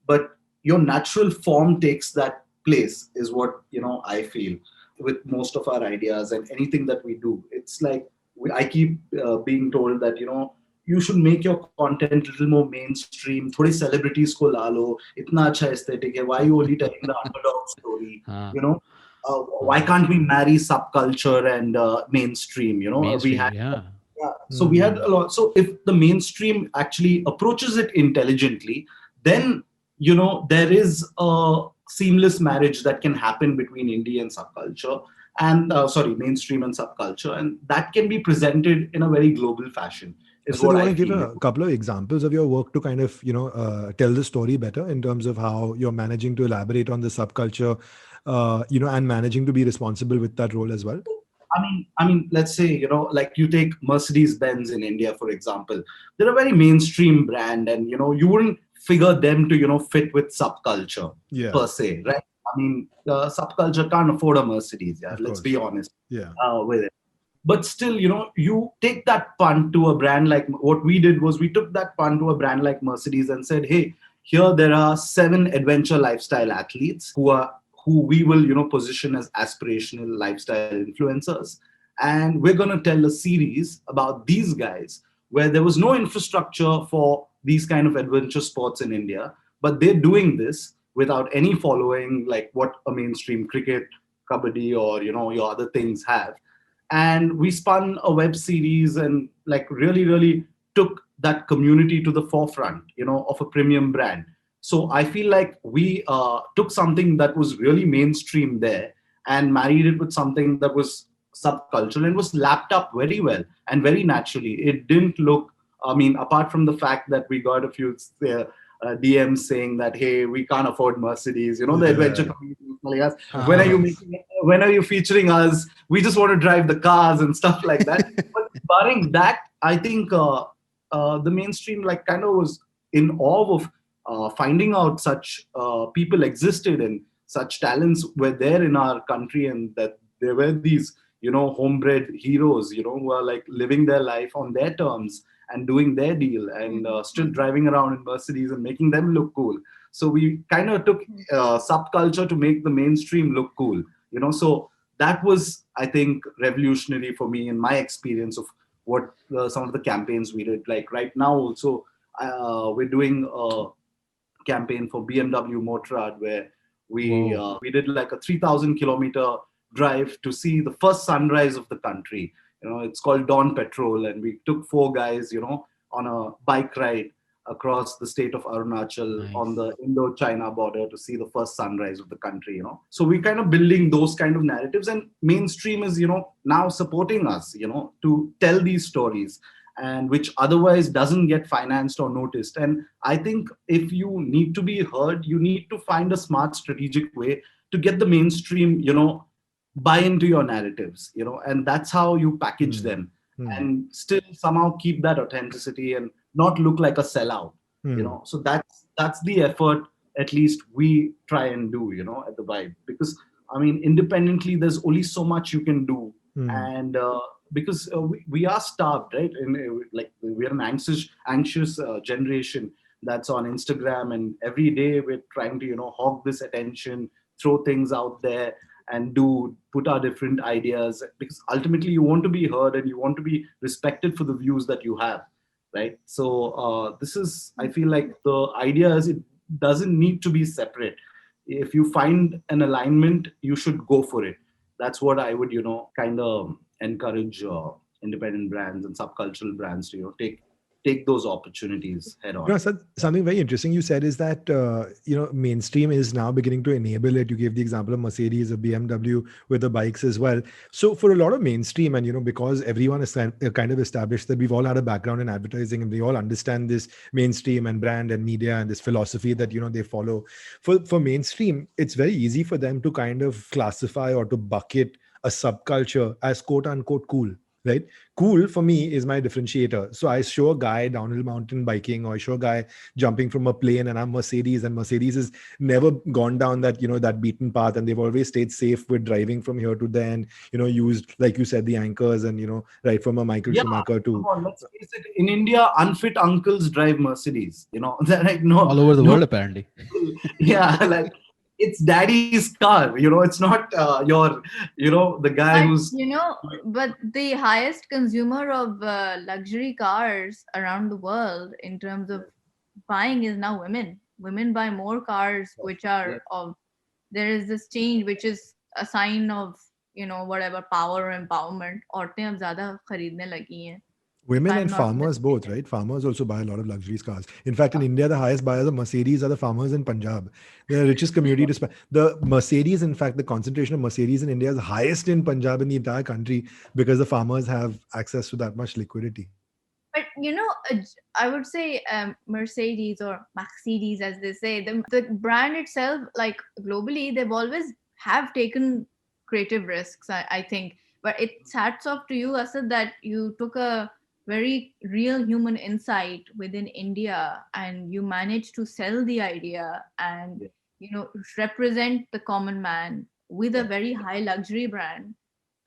S1: but your natural form takes that place is what, I feel with most of our ideas and anything that we do. It's like I keep being told that, you should make your content a little more mainstream. Thode celebrities ko la lo. Itna acha aesthetic hai. Why are you only telling the underdog story?
S3: Uh,
S1: You know, why can't we marry subculture and mainstream? We
S3: mainstream,
S1: had
S3: yeah.
S1: yeah. So we had a lot. So if the mainstream actually approaches it intelligently, then there is a seamless marriage that can happen between indie and subculture, and sorry, mainstream and subculture, and that can be presented in a very global fashion. Is
S2: So do
S1: what
S2: you want
S1: I
S2: to give
S1: feel.
S2: a couple of examples of your work to kind of, tell the story better in terms of how you're managing to elaborate on the subculture, and managing to be responsible with that role as well?
S1: I mean, let's say, like you take Mercedes-Benz in India, for example. They're a very mainstream brand, and you wouldn't figure them to, fit with subculture
S2: Yeah,
S1: per se, right? I mean, subculture can't afford a Mercedes. Yeah,
S2: of
S1: let's be
S2: course.
S1: honest
S2: Yeah.
S1: with it. But still, you take that punt to a brand like what we did was we took that punt to a brand like Mercedes and said, hey, here there are 7 adventure lifestyle athletes who we will, position as aspirational lifestyle influencers. And we're going to tell a series about these guys where there was no infrastructure for these kind of adventure sports in India, but they're doing this without any following, like what a mainstream cricket, kabaddi, or your other things have. And we spun a web series and like really took that community to the forefront, of a premium brand. So I feel like we took something that was really mainstream there and married it with something that was subcultural and was lapped up very well and very naturally. It didn't look, I mean, apart from the fact that we got a few DMs saying that, hey, we can't afford Mercedes, the adventure
S2: Yeah.
S1: community is telling us,
S3: Uh-huh.
S1: when are you featuring us? We just want to drive the cars and stuff like that. But barring that, I think the mainstream like kind of was in awe of finding out such people existed and such talents were there in our country, and that there were these homebred heroes who are like living their life on their terms and doing their deal and still driving around in Mercedes and making them look cool. So we kind of took subculture to make the mainstream look cool, so that was, I think, revolutionary for me in my experience of what some of the campaigns we did. Like right now also, we're doing a campaign for BMW Motorrad where
S3: Whoa.
S1: we did like a 3,000 kilometer drive to see the first sunrise of the country. It's called Dawn Patrol, and we took 4 guys, on a bike ride across the state of Arunachal on
S3: Nice.
S1: the Indo-China border to see the first sunrise of the country. So we kind of building those kind of narratives, and mainstream is, now supporting us, to tell these stories, and which otherwise doesn't get financed or noticed. And I think if you need to be heard, you need to find a smart strategic way to get the mainstream, buy into your narratives, and that's how you package
S2: Hmm.
S1: them
S2: Hmm.
S1: and still somehow keep that authenticity and not look like a sellout.
S2: Hmm.
S1: So that's the effort at least we try and do, at the Vibe. Because I mean, independently there's only so much you can do.
S2: Hmm.
S1: And because we are starved, right? And like we're an anxious generation that's on Instagram, and every day we're trying to hog this attention, throw things out there, and do put our different ideas, because ultimately you want to be heard and you want to be respected for the views that you have, right? So this is, I feel like the idea is it doesn't need to be separate. If you find an alignment, you should go for it. That's what I would kind of encourage independent brands and subcultural brands to take those opportunities head on.
S2: Something very interesting you said is that mainstream is now beginning to enable it. You gave the example of Mercedes or BMW with the bikes as well. So for a lot of mainstream, and because everyone is kind of established that we've all had a background in advertising and we all understand this mainstream and brand and media and this philosophy that they follow. For mainstream, it's very easy for them to kind of classify or to bucket a subculture as quote unquote cool. right? Cool for me is my differentiator. So I show a guy downhill mountain biking, or I show a guy jumping from a plane, and I'm Mercedes, and Mercedes has never gone down that, that beaten path, and they've always stayed safe with driving from here to there, and used, like you said, the anchors, and right from a Michael
S1: Yeah,
S2: Schumacher
S1: come
S2: to
S1: on, let's face it. In India, unfit uncles drive Mercedes. They're like, no,
S3: All over the
S1: no,
S3: world, apparently.
S1: yeah, like it's daddy's car. It's not the guy
S4: But
S1: who's.
S4: but the highest consumer of luxury cars around the world in terms of buying is now women. Women buy more cars, which
S1: Yeah.
S4: are of, there is this change which is a sign of whatever power or empowerment. औरतें अब ज़्यादा खरीदने लगी हैं. If
S2: women
S4: I'm
S2: and
S4: not
S2: farmers both,
S4: mistaken.
S2: right? Farmers also buy a lot of luxury cars. In fact, in India, the highest buyers of Mercedes are the farmers in Punjab. They're the richest community. The Mercedes, in fact, the concentration of Mercedes in India is highest in Punjab in the entire country, because the farmers have access to that much liquidity.
S4: But I would say Mercedes or Mercedes, as they say, the brand itself, like globally, they've always have taken creative risks. I think, but it's hats off to you, Asad, that you took a very real human insight within India and you managed to sell the idea and
S1: Yeah.
S4: represent the common man with a
S1: Yeah.
S4: very high luxury brand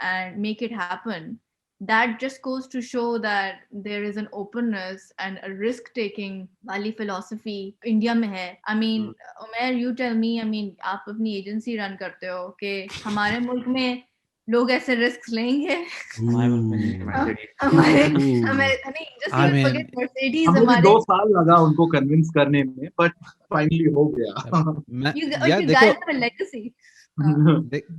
S4: and make it happen. That just goes to show that there is an openness and a risk taking wali philosophy India mein hai. I mean, Umair, you tell me, I mean, आप अपनी agency run करते हो कि हमारे मुल्क में लोग ऐसे risks लेंगे.
S5: हमारे मुल्क में नहीं,
S2: Ooh.
S5: Mercedes।
S4: हमारे
S2: Ooh.
S4: नहीं, just
S3: I
S4: even
S3: mean,
S4: forget Mercedes.
S1: हमें भी
S4: हमारे
S1: 2 साल लगा उनको कन्विंस करने में, बट फाइनली हो गया.
S3: yeah,
S4: you
S3: देखो,
S4: guys have a legacy.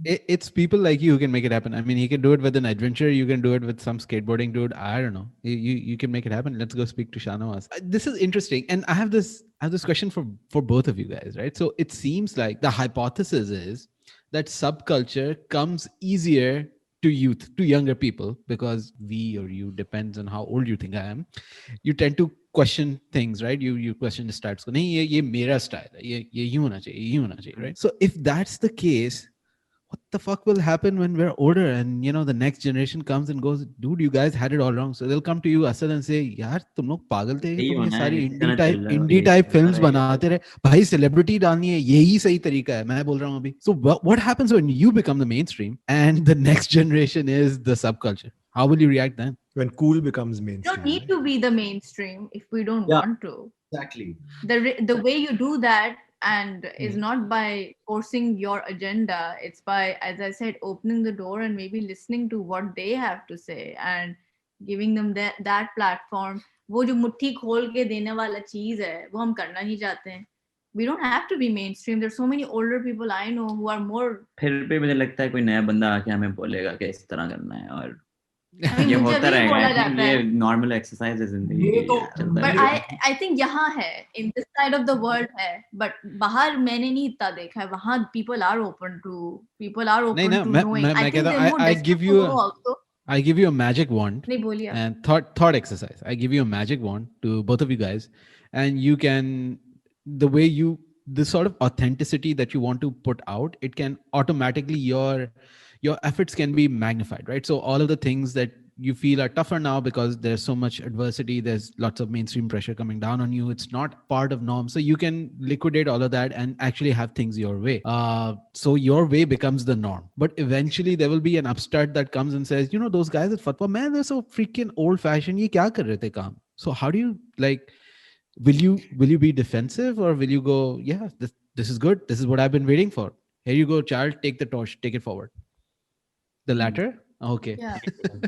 S3: it's people like you who can make it happen. I mean, he can do it with an adventure. You can do it with some skateboarding dude. I don't know. You can make it happen. Let's go speak to Shanawas. This is interesting, and I have this question for both of you guys, right? So it seems like the hypothesis is that subculture comes easier to youth, to younger people, because we or you, depends on how old you think I am, you tend to question things, right? You question the styles. नहीं, ये मेरा style है, ये यूं होना चाहिए, ये यूं होना चाहिए, right? So if that's the case, what the fuck will happen when we're older and the next generation comes and goes, dude, you guys had it all wrong? So they'll come to you, Asad, and say, यार तुम लोग पागल थे कि
S5: यही
S3: तुम ये
S5: होना है,
S3: सारी
S5: इसी तरह चल रहा है और
S3: इंडी
S5: यही
S3: टाइप
S5: चलता
S3: फिल्म्स
S5: रहेगा।
S3: बनाते रहे, भाई सेलिब्रिटी डालनी है, यही सही तरीका है, मैं बोल रहा हूँ अभी. So what happens when you become the mainstream and the next generation is the subculture? How will you react then?
S2: When cool becomes
S4: You
S2: mainstream.
S4: don't need to be the mainstream if we don't
S1: Yeah.
S4: want to.
S1: Exactly.
S4: The way you do that and is
S1: Mm.
S4: not by forcing your agenda. It's by, as I said, opening the door and maybe listening to what they have to say and giving them that platform. वो जो मुट्ठी खोल के देने वाला चीज है वो हम करना ही चाहते हैं. We don't have to be mainstream. There's so many older people I know who are more.
S5: फिर भी मुझे लगता है कोई नया बंदा आके हमें बोलेगा कि इस तरह करना है, और
S4: I mean,
S5: ये
S4: मुझे
S5: होता
S4: भी
S5: रहेगा.
S4: बोला
S5: I think
S4: जाता
S5: ये
S4: है.
S5: नॉर्मल एक्सरसाइज है जिंदगी
S1: ये
S5: की,
S1: तो
S5: चलता
S4: But
S5: रहेगा.
S4: I think यहाँ है, in this side of the world है, but बाहर मैंने नहीं इतना देखा है. वहाँ people are open to
S3: नहीं ना,
S4: knowing. I
S3: मैं
S4: think
S3: कहता
S4: they're
S3: हूँ,
S4: more
S3: I
S4: desperate
S3: give
S4: to
S3: you
S4: know also.
S3: I give you a magic wand
S4: नहीं बोलिए आप.
S3: and thought exercise. I give you a magic wand to both of you guys, and you can, the sort of authenticity that you want to put out, it can automatically, your efforts can be magnified, right? So all of the things that you feel are tougher now because there's so much adversity, there's lots of mainstream pressure coming down on you, it's not part of norm, so you can liquidate all of that and actually have things your way. So your way becomes the norm. But eventually there will be an upstart that comes and says, those guys at Fatwa, man, they're so freaking old fashioned, ye kya kar rahe the kaam? So how do you, like, will you be defensive, or will you go, yeah, this is good, this is what I've been waiting for, here you go child, take the torch, take it forward? The latter? Okay.
S4: Yeah,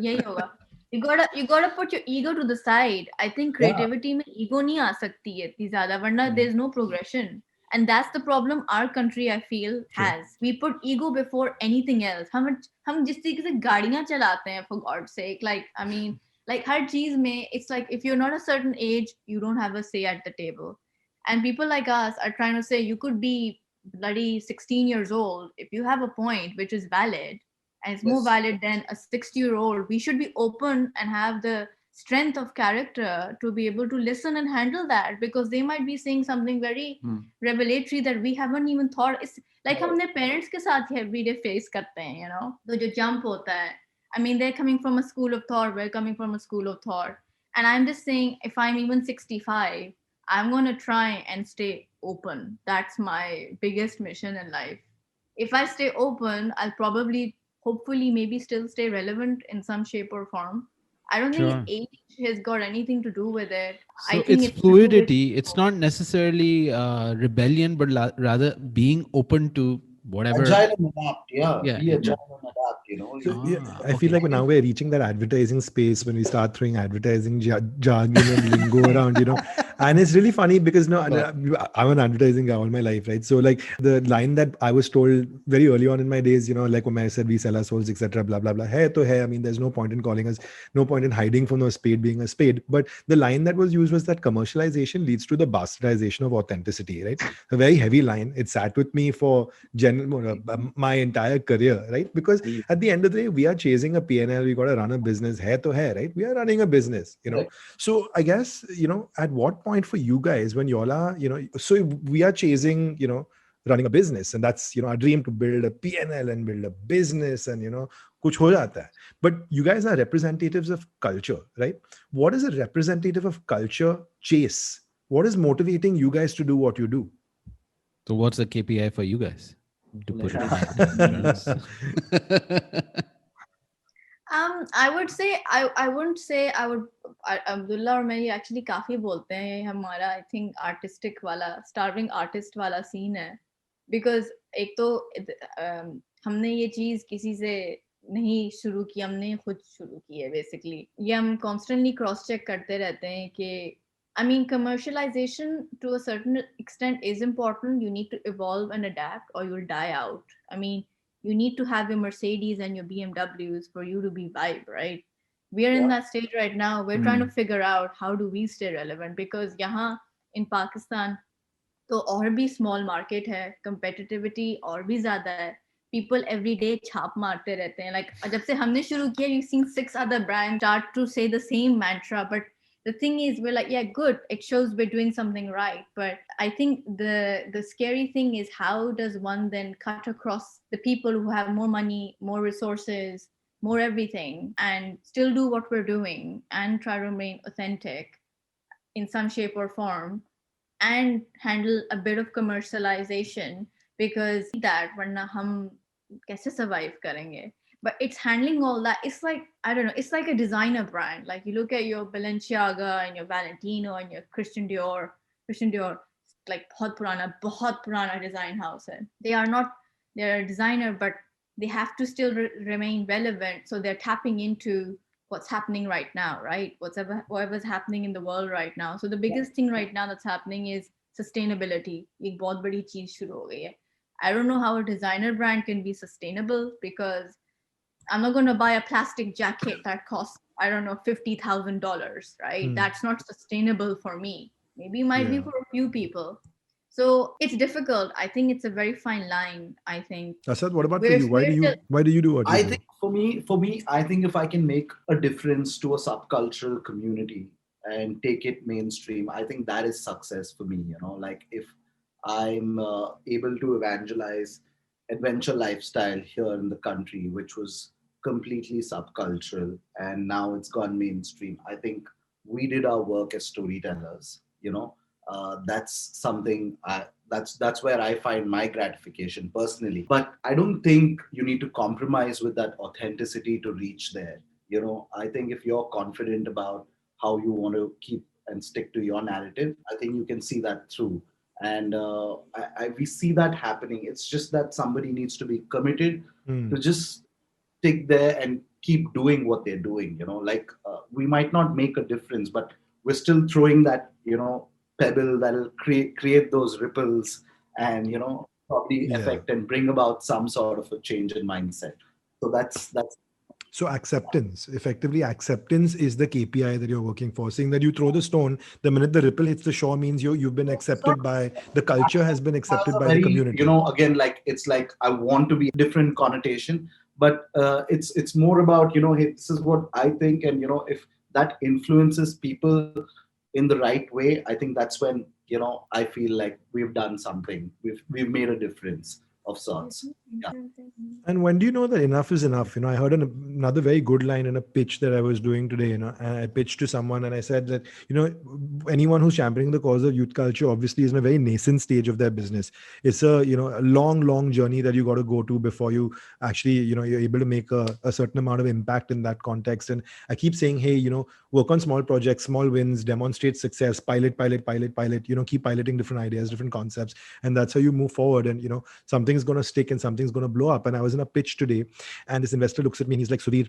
S4: यही होगा. You gotta put your ego to the side. I think creativity में ego नहीं आ सकती है इतनी ज़्यादा, वरना there's no progression. And that's the problem our country, I feel, has. We put ego before anything else. हम जिस तरीके से गाड़ियाँ चलाते हैं, for God's sake, like, I mean, like हर चीज में, it's like if you're not a certain age, you don't have a say at the table. And people like us are trying to say you could be bloody 16 years old if you have a point which is valid, and it's more
S1: Yes.
S4: valid than a 60-year-old. We should be open and have the strength of character to be able to listen and handle that, because they might be saying something very revelatory that we haven't even thought. It's like हम अपने parents के साथ ही everyday face करते हैं, तो जो jump होता है. I mean, they're coming from a school of thought, we're coming from a school of thought. And I'm just saying, if I'm even 65, I'm going to try and stay open. That's my biggest mission in life. If I stay open, I'll probably, hopefully, maybe still stay relevant in some shape or form. I don't think
S3: Sure.
S4: age has got anything to do with it. I
S3: So
S4: think
S3: it's
S4: it's to do with
S3: fluidity. It's not necessarily rebellion, but rather being open to whatever.
S1: Agile and adapt, yeah.
S3: Yeah.
S1: Be
S3: Yeah.
S1: agile and adapt, you know.
S2: So yeah,
S3: Ah,
S2: I feel
S3: okay.
S2: like now we're reaching that advertising space when we start throwing advertising jargon and lingo around, And it's really funny because I'm an advertising guy all my life, right? So like the line that I was told very early on in my days, like when I said we sell our souls, etc., blah blah blah. Hai to hai. I mean, there's no point in calling us, no point in hiding from a spade being a spade. But the line that was used was that commercialization leads to the bastardization of authenticity, right? A very heavy line. It sat with me for my entire career, right? Because at the end of the day, we are chasing a P&L. We got to run a business. Hai to hai, right? We are running a business,
S1: Right.
S2: So I guess, at what point for you guys when y'all are, so we are chasing, running a business, and that's, our dream to build a P&L and build a business and, kuch ho jata hai. But you guys are representatives of culture, right? What is a representative of culture chase? What is motivating you guys to do what you do?
S3: So what's the KPI for you guys? To put it in layman's terms.
S4: I would say I wouldn't say I would. Abdullah और मैं actually काफी बोलते हैं ये हमारा I think artistic वाला starving artist वाला scene है because एक तो हमने ये चीज किसी से नहीं शुरू की, हमने खुद शुरू की है basically. ये हम constantly cross check करते रहते हैं कि I mean commercialization to a certain extent is important. You need to evolve and adapt or you'll die out. I mean you need to have your Mercedes and your BMWs for you to be vibe, right? We are in that stage right now. We're trying to figure out how do we stay relevant because यहाँ in Pakistan तो और भी small market है, competitivity और भी ज़्यादा है. People every day छाप मारते रहते हैं. Like जब से हमने शुरू किया, you've seen 6 other brands start to say the same mantra, but the thing is we're like yeah good, it shows we're doing something right, but I think the scary thing is how does one then cut across the people who have more money, more resources, more everything, and still do what we're doing and try to remain authentic in some shape or form and handle a bit of commercialization because that वरना हम कैसे survive करेंगे. But it's handling all that. It's like I don't know. It's like a designer brand. Like you look at your Balenciaga and your Valentino and your Christian Dior. Christian Dior, like बहुत पुराना design house है. They are not. They're a designer, but they have to still remain relevant. So they're tapping into what's happening right now, right? Whatever's happening in the world right now. So the biggest thing right now that's happening is sustainability. एक बहुत बड़ी चीज शुरू हो गई है. I don't know how a designer brand can be sustainable because I'm not going to buy a plastic jacket that costs, I don't know, $50,000, right? That's not sustainable for me. Maybe it might be for a few people. So it's difficult. I think it's a very fine line, I think.
S2: Asad, what about for you? Why do you do what you do?
S1: I think for me, I think if I can make a difference to a subcultural community and take it mainstream, I think that is success for me. Like if I'm able to evangelize adventure lifestyle here in the country, which was completely subcultural, and now it's gone mainstream. I think we did our work as storytellers. That's something that's where I find my gratification personally. But I don't think you need to compromise with that authenticity to reach there. I think if you're confident about how you want to keep and stick to your narrative, I think you can see that through. And we see that happening. It's just that somebody needs to be committed to just stick there and keep doing what they're doing. Like we might not make a difference, but we're still throwing that pebble that'll create those ripples and probably affect and bring about some sort of a change in mindset. So that's
S2: so acceptance, effectively acceptance is the KPI that you're working for. Saying that you throw the stone, the minute the ripple hits the shore means you've been accepted by the culture, has been accepted by the community.
S1: Again, like it's like I want to be a different connotation, but it's more about hey, this is what I think, and if that influences people in the right way, I think that's when I feel like we've done something. We've made a difference. of sorts. Yeah.
S2: And when do you know that enough is enough? I heard another very good line in a pitch that I was doing today. And I pitched to someone and I said that, anyone who's championing the cause of youth culture obviously is in a very nascent stage of their business. It's a long, long journey that you got to go to before you actually, you're able to make a certain amount of impact in that context. And I keep saying, hey, work on small projects, small wins, demonstrate success, pilot, keep piloting different ideas, different concepts. And that's how you move forward. And, something's going to stick and something's going to blow up. And I was in a pitch today and this investor looks at me and he's like, Suveer,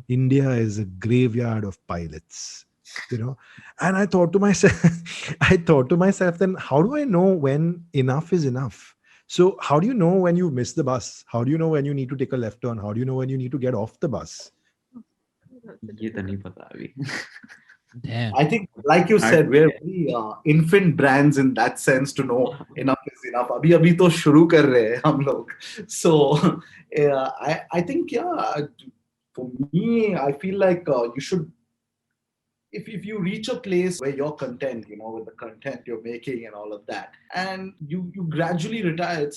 S2: India is a graveyard of pilots, and I thought to myself, then how do I know when enough is enough? So how do you know when you miss the bus? How do you know when you need to take a left turn? How do you know when you need to get off the bus?
S5: ये तो नहीं पता अभी.
S3: Damn.
S1: I think, like you said, we're very infant brands in that sense to know enough is enough. अभी अभी तो शुरू कर रहे हैं हम लोग. So I think, for me, I feel like you should, if you reach a place where you're content, with the content you're making and all of that, and you gradually retire,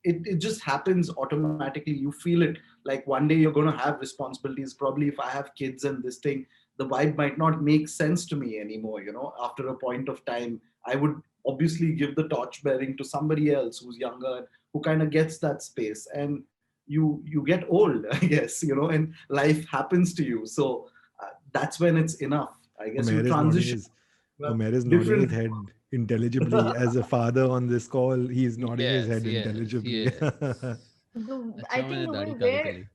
S1: it just happens automatically. You feel it, like one day you're going to have responsibilities. Probably if I have kids and this thing, the vibe might not make sense to me anymore. After a point of time, I would obviously give the torch bearing to somebody else who's younger, who kind of gets that space. And you get old, I guess, and life happens to you. So that's when it's enough. I guess you transition.
S2: Umair is nodding his head intelligibly. As a father on this call, he's nodding his head intelligibly.
S3: Yes.
S4: I think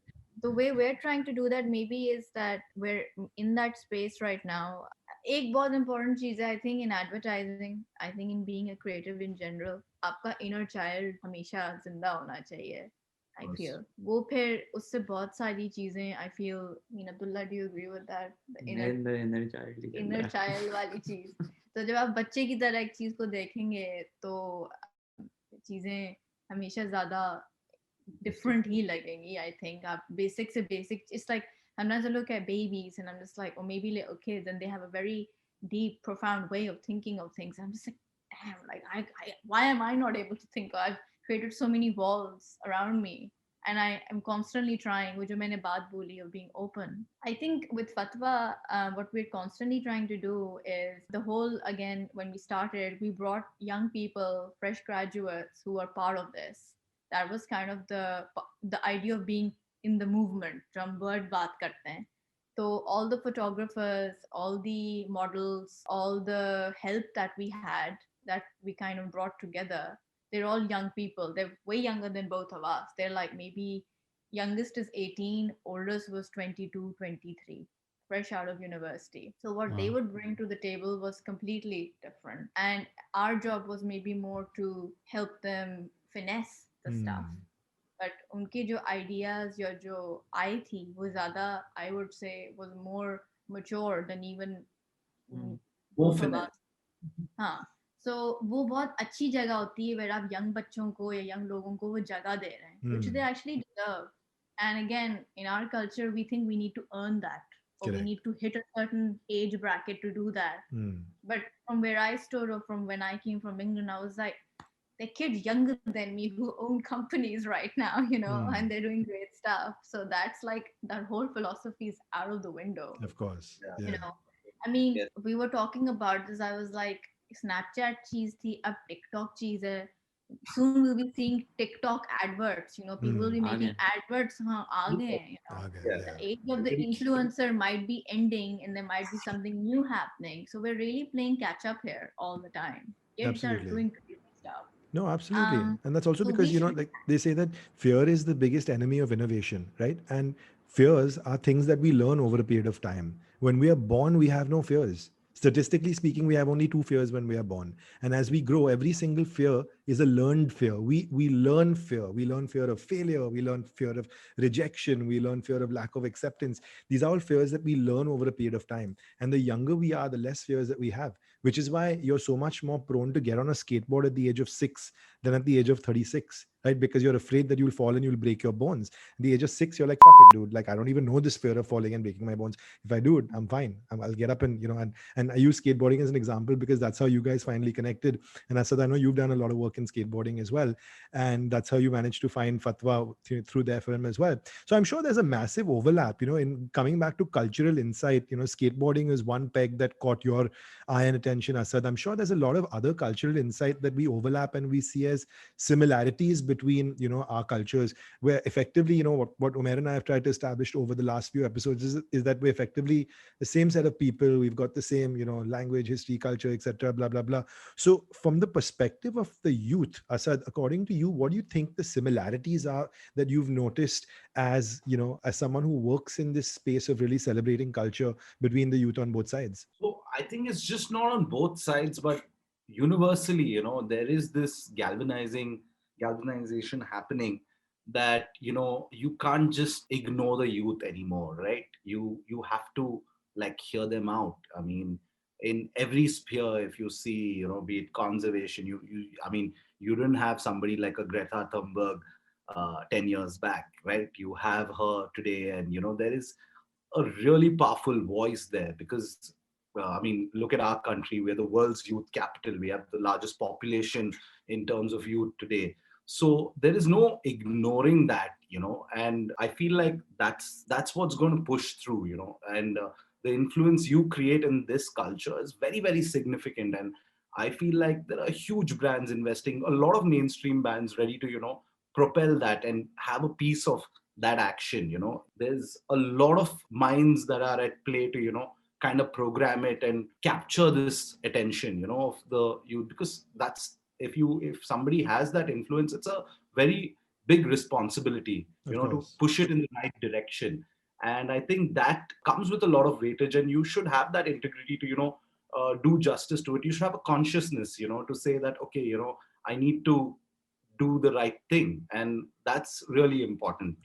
S4: the way we're trying to do that maybe is that we're in that space right now. एक बहुत important चीज़ है, I think, in advertising, I think in being a creative in general, आपका inner child हमेशा जिंदा होना चाहिए. I feel वो फिर उससे बहुत सारी चीजें, I feel, Abdullah, do you agree with that? The inner child वाली चीज. तो जब आप बच्चे की तरह एक चीज को देखेंगे तो चीजें हमेशा ज्यादा different ही लगेंगी. I think आप basic से basic, it's like sometimes I look at babies and I'm just like, or maybe little kids, and they have a very deep, profound way of thinking of things. I'm just like, damn, like why am I not able to think? I've created so many walls around me, and I am constantly trying, which मैंने बात बोली of being open. I think with FTWA, what we're constantly trying to do is the whole, again, when we started, we brought young people, fresh graduates who are part of this. That was kind of the idea of being in the movement. जो हम word बात करते हैं. So all the photographers, all the models, all the help that we had, that we kind of brought together, they're all young people. They're way younger than both of us. They're like, maybe youngest is 18, oldest was 22, 23, fresh out of university. So what they would bring to the table was completely different. And our job was maybe more to help them finesse the stuff. But उनके जो ideas या जो आई थी वो ज़्यादा, I would say, was more mature than even both of us. हाँ. So वो बहुत अच्छी जगह होती है where आप young बच्चों को या young लोगों को वो जगह दे रहे हैं, which they actually deserve. And again, in our culture, we think we need to earn that, or we need to hit a certain age bracket to do that. But from where I stood, or from when I came from England, I was like, there are kids younger than me who own companies right now, and they're doing great stuff. So that's like, that whole philosophy is out of the window.
S2: Of course. Yeah.
S4: I mean, we were talking about this. I was like, Snapchat cheese thi, ab TikTok cheese hai. Soon we'll be seeing TikTok adverts. People will be making adverts. The age of the influencer might be ending, and there might be something new happening. So we're really playing catch up here all the time. Kids are doing crazy stuff.
S2: No, absolutely. And that's also because, like they say that fear is the biggest enemy of innovation, right? And fears are things that we learn over a period of time. When we are born, we have no fears. Statistically speaking, we have only 2 fears when we are born. And as we grow, every single fear is a learned fear. We learn fear. We learn fear of failure. We learn fear of rejection. We learn fear of lack of acceptance. These are all fears that we learn over a period of time. And the younger we are, the less fears that we have, which is why you're so much more prone to get on a skateboard at the age of 6 than at the age of 36, right? Because you're afraid that you'll fall and you'll break your bones. At the age of 6, you're like, fuck it, dude. Like, I don't even know this fear of falling and breaking my bones. If I do it, I'm fine. I'll get up and I use skateboarding as an example because that's how you guys finally connected. And Asad, I know you've done a lot of work work in skateboarding as well, and that's how you managed to find fatwa through their film as well. So I'm sure there's a massive overlap, in coming back to cultural insight. Skateboarding is one peg that caught your eye and attention, Asad. I'm sure there's a lot of other cultural insight that we overlap and we see as similarities between our cultures, where effectively what Umair and I have tried to establish over the last few episodes is that we're effectively the same set of people. We've got the same language, history, culture, etc., blah blah blah. So from the perspective of the youth, Asad, according to you, what do you think the similarities are that you've noticed as as someone who works in this space of really celebrating culture between the youth on both sides?
S1: So I think it's just not on both sides, but universally, there is this galvanization happening, that you can't just ignore the youth anymore, right? You have to like hear them out. I mean, in every sphere, if you see, be it conservation, I mean, you didn't have somebody like a Greta Thunberg 10 years back, right? You have her today, and there is a really powerful voice there, because I mean, look at our country. We're the world's youth capital. We have the largest population in terms of youth today. So there is no ignoring that, and I feel like that's what's going to push through, and the influence you create in this culture is very, very significant. And I feel like there are huge brands investing, a lot of mainstream brands ready to, propel that and have a piece of that action. There's a lot of minds that are at play to kind of program it and capture this attention of the youth, because that's, if somebody has that influence, it's a very big responsibility,
S2: Of
S1: to
S2: course.
S1: push it in the right direction. And I think that comes with a lot of weightage, and you should have that integrity to do justice to it. You should have a consciousness, to say that, okay, I need to do the right thing, and that's really important.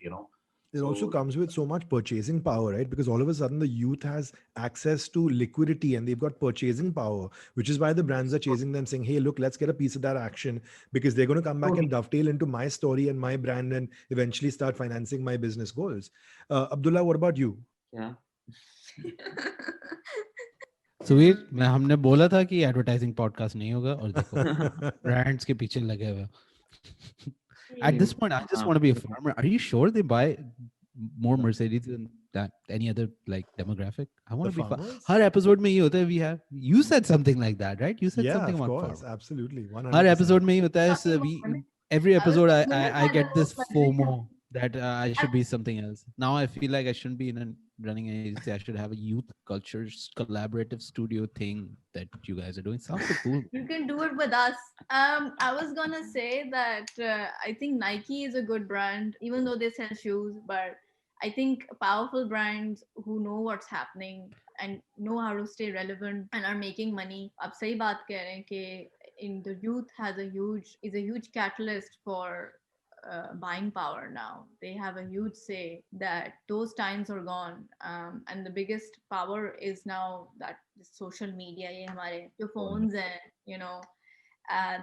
S2: It also
S1: So
S2: comes with so much purchasing power, right? Because all of a sudden the youth has access to liquidity and they've got purchasing power, which is why the brands are chasing them, saying, hey, look, let's get a piece of that action, because they're going to come back and dovetail into my story and my brand and eventually start financing my business goals. Abdullah, what about you?
S5: Yeah.
S3: Suvir मैं हमने बोला था कि advertising podcast नहीं होगा और देखो brands के पीछे लगे हुए at this point I just want to be a farmer. Are you sure they buy more Mercedes than that any other like demographic? I want
S2: The
S3: to be
S2: farmers?
S3: Her episode में ये होता है we have you said something like that, right? You said
S2: Yeah,
S3: something
S2: of
S3: about
S2: course.
S3: farmers.
S2: Absolutely.
S3: Her
S2: 100%.
S3: episode में ये होता है
S4: Talking
S3: we
S4: about it.
S3: every
S4: I was
S3: episode
S4: like,
S3: I get this FOMO that I should be something else. Now I feel like I shouldn't be in a running agency. I should have a youth culture collaborative studio thing that you guys are doing. Sounds so cool.
S4: You can do it with us. I was gonna say that I think Nike is a good brand, even though they sell shoes. But I think powerful brands who know what's happening and know how to stay relevant and are making money. अब सही बात कह रहे हैं कि in the youth is a huge catalyst for buying power now. They have a huge say that those times are gone. And the biggest power is now that the social media, ये हमारे जो phones हैं,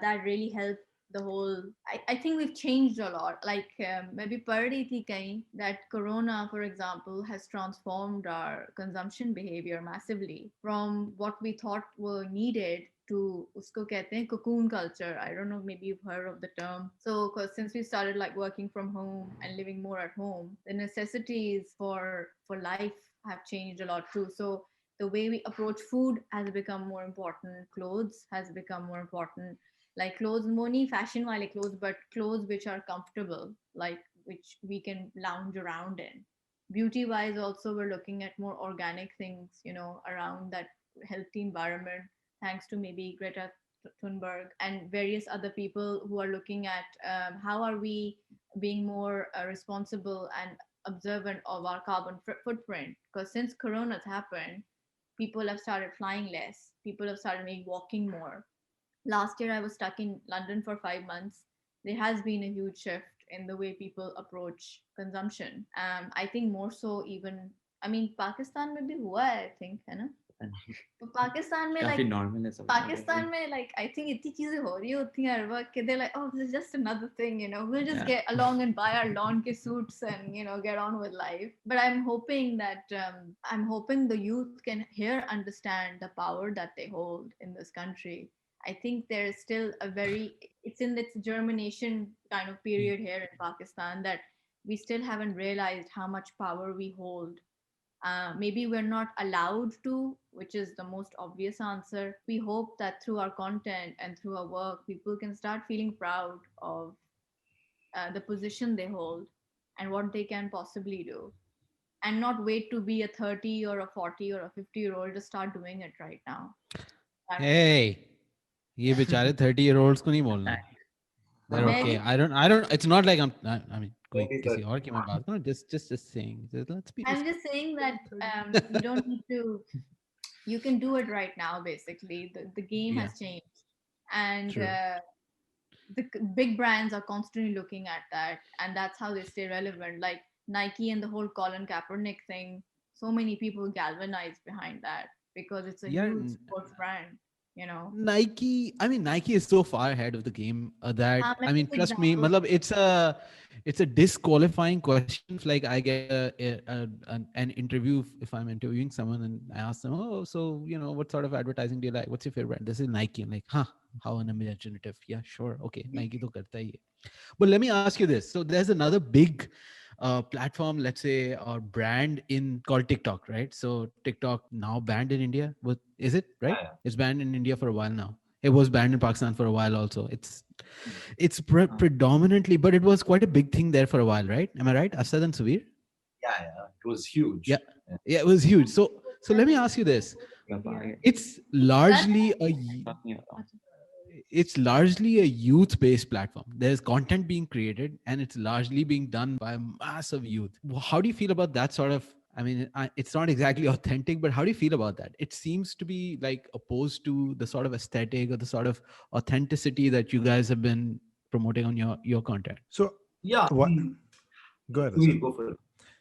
S4: that really help the whole. I think we've changed a lot. Like maybe पढ़ रही थी कहीं that Corona, for example, has transformed our consumption behavior massively from what we thought were needed to usko kehte hain cocoon culture. I don't know, maybe you've heard of the term. So because since we started like working from home and living more at home, the necessities for life have changed a lot too. So the way we approach food has become more important, clothes has become more important. Like clothes, money fashion wale clothes, but clothes which are comfortable, like which we can lounge around in. Beauty wise also, we're looking at more organic things, around that healthy environment, thanks to maybe Greta Thunberg and various other people who are looking at how are we being more responsible and observant of our carbon footprint. Because since Corona's happened, people have started flying less. People have started maybe walking more. Last year, I was stuck in London for 5 months. There has been a huge shift in the way people approach consumption. I think more so even, I mean, Pakistan में भी हुआ है, I think, है ना? तो पाकिस्तान में
S5: काफी
S4: like
S5: normal है सब
S4: पाकिस्तान में like I think इतनी चीजें हो रही होती हैं हर वक्त कि they're like, oh, this is just another thing, we'll just get along and buy our lawn ke suits and get on with life. But I'm hoping that I'm hoping the youth can here understand the power that they hold in this country I think there's still it's in its germination kind of period here in Pakistan that we still haven't realized how much power we hold. Maybe we're not allowed to, which is the most obvious answer. We hope that through our content and through our work, people can start feeling proud of the position they hold and what they can possibly do, and not wait to be a 30 or a 40 or a 50-year-old to start doing it right now. That makes sense.
S3: Hey, ये बेचारे 30-year-olds को नहीं बोलना है. They're
S4: मैं
S3: okay.
S4: भी
S3: I don't. It's not like I mean, कोई
S1: Very
S3: किसी
S1: good.
S3: और की मैं बात करूँ. Just saying. Let's be
S4: I'm just saying that you don't need to. You can do it right now. Basically, the game
S3: yeah,
S4: has changed, and
S3: true.
S4: big brands are constantly looking at that, and that's how they stay relevant. Like Nike and the whole Colin Kaepernick thing, so many people galvanized behind that because it's a
S3: Yeah,
S4: huge sports brand, you know.
S3: Nike. I mean, Nike is so far ahead of the game that
S4: मैं
S3: I mean,
S4: कुछ
S3: trust me.
S4: examples
S3: मतलब it's a disqualifying question. If, like I get an interview if I'm interviewing someone and I ask them, oh, so what sort of advertising do you like? What's your favorite brand? This is Nike. I'm like, huh? How unimaginative. Yeah, sure. Okay, Nike to karta hi hai. But let me ask you this. So there's another big platform, let's say, or brand in called TikTok, right? So TikTok now banned in India. Is it right?
S1: Yeah,
S3: It's banned in India for a while now. It was banned in Pakistan for a while also. It's predominantly, but it was quite a big thing there for a while, right? Am I right, Asad and Suveer?
S1: yeah. It was
S3: Yeah,
S1: huge. Yeah.
S3: yeah, it was huge. So let me ask you this: it's largely a it's largely a youth-based platform. There's content being created, and it's largely being done by a massive youth. How do you feel about that sort of? I mean, it's not exactly authentic, but how do you feel about that? It seems to be like opposed to the sort of aesthetic or the sort of authenticity that you guys have been promoting on your content.
S2: So
S1: Yeah.
S2: what? Go ahead, Asad.
S1: You go for it.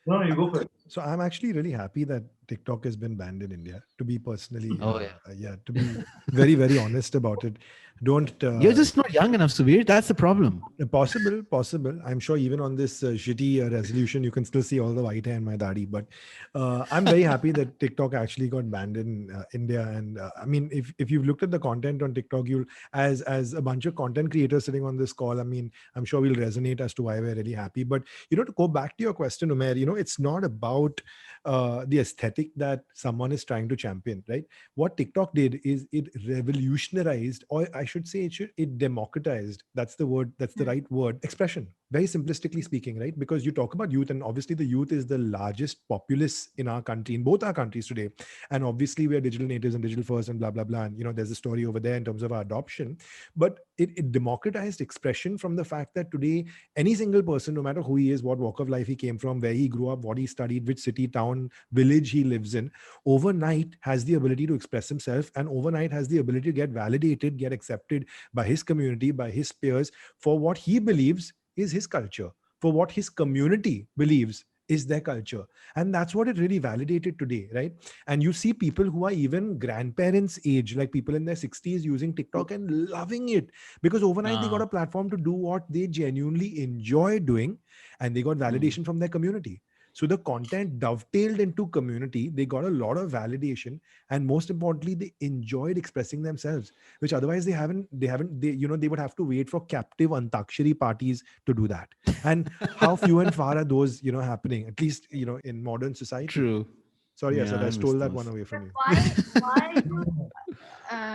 S1: No, you go for it.
S2: So I'm actually really happy that TikTok has been banned in India. To be personally,
S3: Oh yeah.
S2: yeah, to be very, very honest about it, don't.
S3: You're just not young enough, Suveer. That's the problem.
S2: Possible. I'm sure even on this shitty resolution, you can still see all the white hair in my daddy. But I'm very happy that TikTok actually got banned in India. And I mean, if you've looked at the content on TikTok, you'll as a bunch of content creators sitting on this call. I mean, I'm sure we'll resonate as to why we're really happy. But to go back to your question, Umair, it's not about the aesthetic that someone is trying to champion, right? What TikTok did is it revolutionized, or I should say, it democratized. That's the word. That's the right word. Expression. Very simplistically speaking, right? Because you talk about youth, and obviously the youth is the largest populace in our country, in both our countries today. And obviously we are digital natives and digital first, and blah blah blah. And there's a story over there in terms of our adoption. But it democratized expression from the fact that today any single person, no matter who he is, what walk of life he came from, where he grew up, what he studied, which city, town, village he lives in, overnight has the ability to express himself, and overnight has the ability to get validated, get accepted by his community, by his peers, for what he believes is his culture, for what his community believes is their culture. And that's what it really validated today, right? And you see people who are even grandparents age, like people in their 60s, using TikTok and loving it, because overnight they got a platform to do what they genuinely enjoy doing, and they got validation from their community. So the content dovetailed into community, they got a lot of validation, and most importantly, they enjoyed expressing themselves, which otherwise they would have to wait for captive antakshari parties to do that. And how few and far are those happening, at least in modern society.
S3: True.
S2: Sorry,
S3: Yeah,
S2: Asad, I
S3: I miss
S2: stole that
S3: those.
S2: one away
S4: But
S2: from you.
S4: why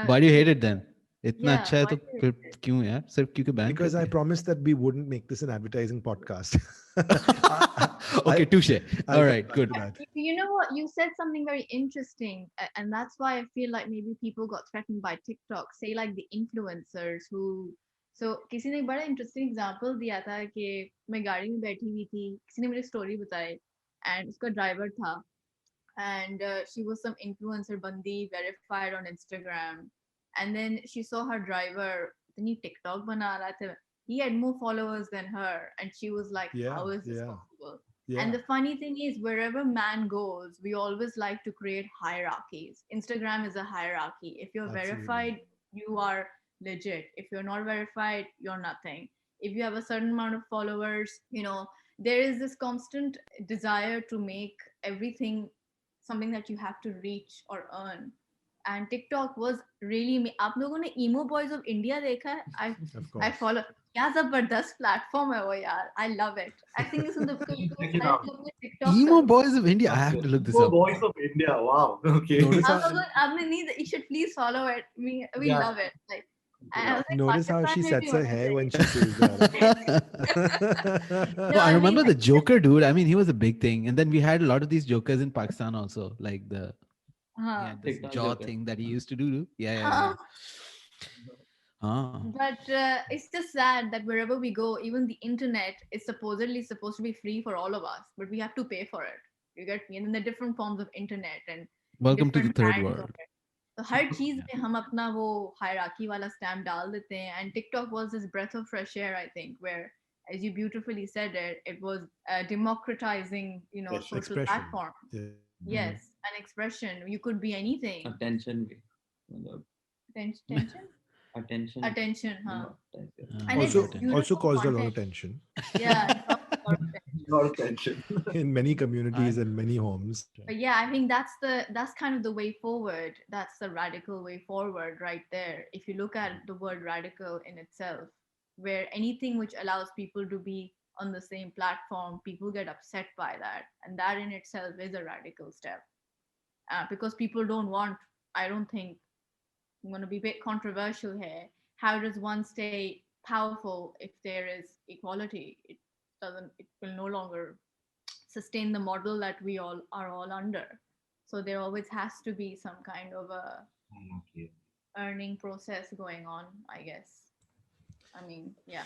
S3: Why do you
S4: do
S3: hate it then? इतना
S4: yeah,
S3: अच्छा है
S4: why
S3: तो
S4: do you
S3: फिर क्यों यार? सिर्फ क्योंकि ban कर
S2: Because I
S3: दिया?
S2: promised that we wouldn't make this an advertising podcast.
S3: Okay, touche.
S2: I'll
S3: All
S2: come
S3: right,
S2: back
S3: good.
S2: to that.
S4: You know what? You said something very interesting, and that's why I feel like maybe people got threatened by TikTok. Say like the influencers who. So किसी ने एक बड़ा interesting example दिया था कि मैं गाड़ी में बैठी हुई थी, किसी ने मुझे story बताई, and उसका driver था, and she was some influencer bandi verified on Instagram, and then she saw her driver इतनी TikTok बना रहा था. He had more followers than her, and she was like,
S2: Yeah,
S4: how is this
S2: yeah,
S4: possible?
S2: yeah.
S4: And the funny thing is, wherever man goes, we always like to create hierarchies. Instagram is a hierarchy. If you're
S2: Absolutely.
S4: verified, you are legit. If you're not verified, you're nothing. If you have a certain amount of followers, there is this constant desire to make everything something that you have to reach or earn. and TikTok was really me. आप लोगों ने emo boys of India देखा है?
S2: Of
S4: I
S2: course.
S4: follow. क्या जबरदस्त platform है वो यार. I love it. I think इसमें the
S1: Check it out.
S4: TikTok
S3: Emo boys of India. I have to look this
S1: Oh,
S3: up.
S1: Voice of India. Wow. Okay.
S2: Notice how,
S4: आपने नहीं, you should please follow it. We
S1: Yeah.
S4: love it. Like, I was like,
S2: notice how she
S4: Pakistan
S2: sets her
S4: में भी
S2: hair
S4: होना
S2: when
S4: चाहिए.
S2: she says that.
S3: No, I
S4: I mean,
S3: remember the
S4: like,
S3: Joker dude. I mean, he was a big thing. And then we had a lot of these jokers in Pakistan also, like the
S4: हाँ.
S3: yeah, this
S5: TikTok
S3: jaw
S5: joker.
S3: thing that he used to do. Yeah, yeah,
S4: हाँ.
S3: yeah. Ah.
S4: But it's just sad that wherever we go, even the internet is supposedly supposed to be free for all of us, but we have to pay for it. You get me? And then the different forms of internet and
S3: Welcome to the
S4: different
S3: third
S4: brands of
S3: world.
S4: it. So हर चीज
S3: Yeah.
S4: में हम अपना वो hierarchy वाला stamp डाल देते हैं. And TikTok was this breath of fresh air, I think, where, as you beautifully said it was democratizing, social
S2: Expression.
S4: platform.
S2: Yeah.
S4: Yes, an expression. You could be anything.
S5: Attention भी, मतलब
S4: Tension?
S5: attention.
S4: Attention, huh?
S5: type of-
S4: And it's
S2: Also,
S4: just beautiful
S2: also caused a lot
S4: content.
S2: of tension
S4: Yeah, it caused a lot of tension.
S1: A lot of tension.
S2: in many communities and many homes.
S4: But yeah, I think that's kind of the way forward. That's the radical way forward right there. If you look at the word radical in itself, where anything which allows people to be on the same platform, people get upset by that. And that in itself is a radical step. Because people don't want, I don't think, I'm going to be a bit controversial here. How does one stay powerful if there is equality? It will no longer sustain the model that we all are all under. So there always has to be some kind of a
S1: Okay.
S4: earning process going on, I guess. I mean, yeah.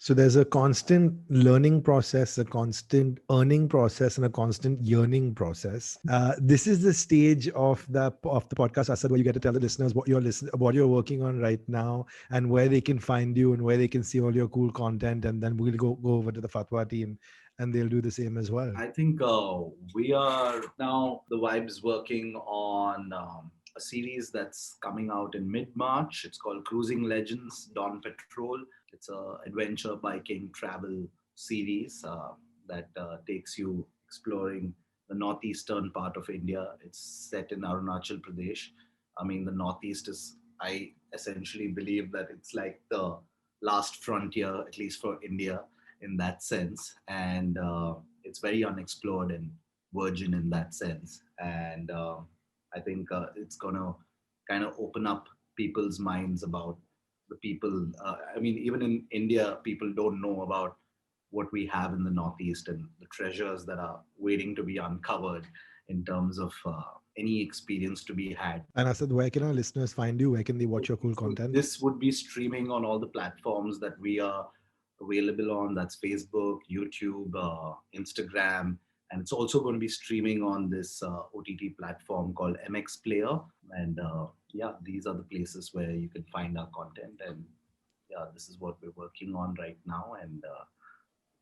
S2: So there's a constant learning process, a constant earning process, and a constant yearning process. This is the stage of the podcast, Asad, where you get to tell the listeners what you're working on right now, and where they can find you, and where they can see all your cool content. And then we'll go over to the FTWA team, and they'll do the same as well.
S1: I think we are now, the Vibe's working on a series that's coming out in mid-March. It's called Cruising Legends Dawn Patrol. It's a adventure biking travel series that takes you exploring the northeastern part of India. It's set in Arunachal Pradesh. I mean, the northeast is, I essentially believe that it's like the last frontier, at least for India, in that sense. And it's very unexplored and virgin in that sense. And I think it's going to kind of open up people's minds about the people. I mean, even in India, people don't know about what we have in the Northeast and the treasures that are waiting to be uncovered in terms of any experience to be had.
S2: And Asad, where can our listeners find you? Where can they watch your cool content?
S1: This would be streaming on all the platforms that we are available on. That's Facebook, YouTube, Instagram, and it's also going to be streaming on this OTT platform called MX Player. And yeah, these are the places where you can find our content. And yeah, this is what we're working on right now, and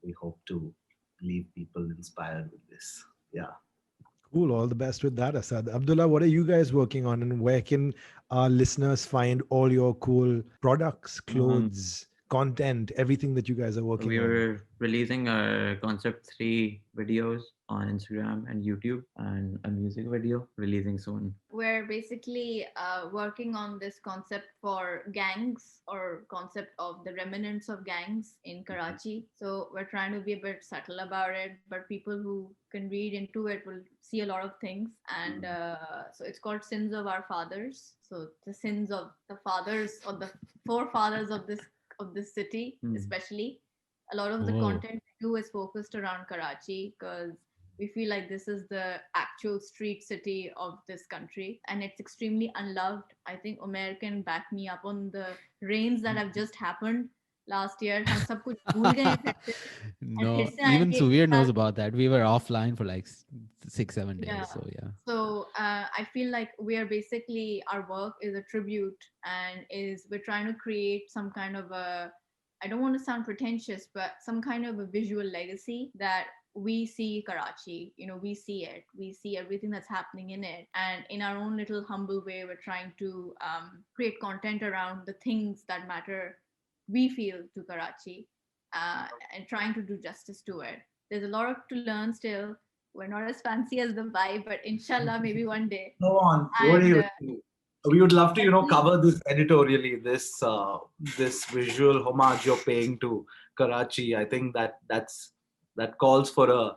S1: we hope to leave people inspired with this. Yeah.
S2: Cool. All the best with that, Asad. Abdullah, what are you guys working on, and where can our listeners find all your cool products, clothes, content, everything that you guys are working
S5: We
S2: on?
S5: were releasing our concept 3 videos on Instagram and YouTube, and a music video releasing soon.
S4: We're basically working on this concept for gangs, or concept of the remnants of gangs in Karachi. So we're trying to be a bit subtle about it, but people who can read into it will see a lot of things. And so it's called Sins of Our Fathers. So the sins of the fathers, or the forefathers of this city, especially. A lot of the
S3: Whoa.
S4: content we do is focused around Karachi, because we feel like this is the actual street city of this country, and it's extremely unloved. I think Umair can back me up on the rains that have just happened last year. हम सब कुछ भूल गए फिर से, and
S3: No,
S4: फिर से
S3: even
S4: आएंगे एक
S3: Suveer knows
S4: साथ.
S3: about that. We were offline for like 6-7 days.
S4: Yeah.
S3: So yeah.
S4: So I feel like we are basically, our work is a tribute, and we're trying to create some kind of a, I don't want to sound pretentious, but some kind of a visual legacy that we see Karachi, we see it, we see everything that's happening in it. And in our own little humble way, we're trying to create content around the things that matter, we feel, to Karachi, and trying to do justice to it. There's a lot to learn still. We're not as fancy as the vibe, but inshallah, maybe one day.
S1: Go on.
S4: And,
S1: What are you? We would love to, cover this editorially. This visual homage you're paying to Karachi. I think that calls for a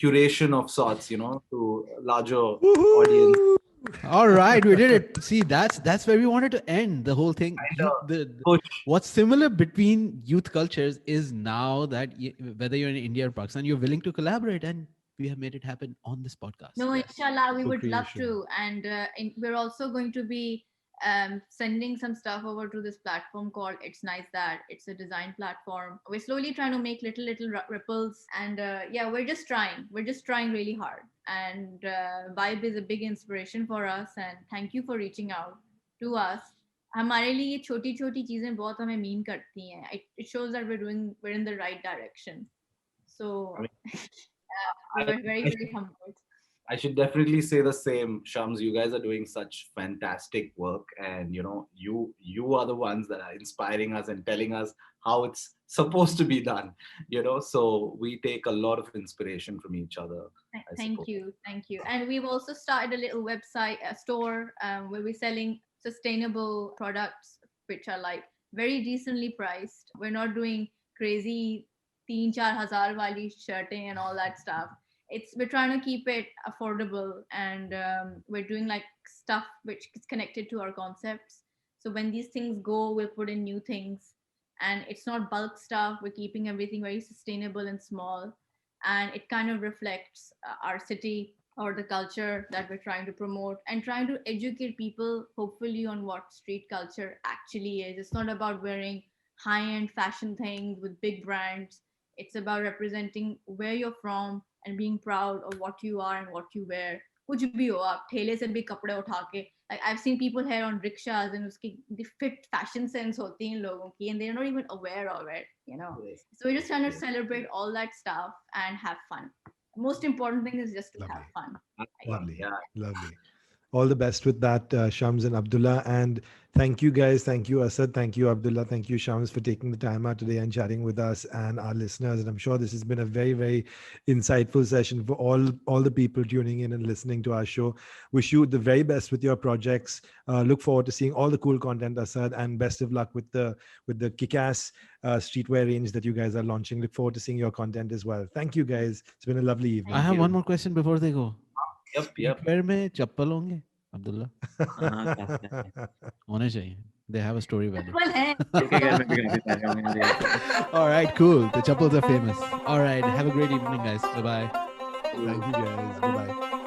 S1: curation of sorts, to a larger audience.
S2: Woohoo!
S3: All right, we did it. See, that's where we wanted to end the whole thing.
S1: Push.
S3: What's similar between youth cultures is now that whether you're in India or Pakistan, you're willing to collaborate, and we have made it happen on this podcast.
S4: No, inshallah, we would love
S2: Co-creation.
S4: to. And we're also going to be sending some stuff over to this platform called It's Nice That. It's a design platform. We're slowly trying to make little ripples. And yeah, we're just trying. We're just trying really hard. And Vibe is a big inspiration for us. And thank you for reaching out to us. हमारे लिए ये छोटी छोटी चीजें बहुत हमें mean करती हैं. It shows that we're in the right direction. So we're very humbled.
S1: I should definitely say the same, Shams. You guys are doing such fantastic work, and you are the ones that are inspiring us and telling us how it's supposed to be done. So we take a lot of inspiration from each other.
S4: Thank you. And we've also started a little website, a store, where we're selling sustainable products, which are like very decently priced. We're not doing crazy 3-4 wali shirting and all that stuff. We're trying to keep it affordable, and we're doing like stuff which is connected to our concepts. So when these things go, we'll put in new things, and it's not bulk stuff. We're keeping everything very sustainable and small, and it kind of reflects our city or the culture that we're trying to promote, and trying to educate people hopefully on what street culture actually is. It's not about wearing high-end fashion things with big brands. It's about representing where you're from and being proud of what you are and what you wear. कुछ भी हो आप ठेले से भी कपड़े उठा के, like I've seen people here on rickshaws and उसकी the fit fashion sense होती है इन लोगों की, and they're not even aware of it.
S1: Yes.
S4: So we're just trying to celebrate all that stuff and have fun. Most important thing is just to
S2: Lovely.
S4: have fun.
S2: Lovely.
S1: Yeah.
S2: Lovely. All the best with that, Shams and Abdullah. And thank you guys. Thank you, Asad. Thank you, Abdullah. Thank you, Shams, for taking the time out today and chatting with us and our listeners. And I'm sure this has been a very, very insightful session for all the people tuning in and listening to our show. Wish you the very best with your projects. Look forward to seeing all the cool content, Asad, and best of luck with the kick-ass streetwear range that you guys are launching. Look forward to seeing your content as well. Thank you, guys. It's been a lovely evening.
S3: I have one more question before they go.
S1: Yep.
S3: Streetwear में चप्पल होंगे, Abdullah? होने चाहिए. They have a story value.
S4: चप्पल है.
S5: उनके घर में भी काफी सारे होंगे मुझे।
S3: All right, cool. The chappals are famous. All right, have a great evening, guys. Bye bye.
S2: Thank you, guys. Bye-bye.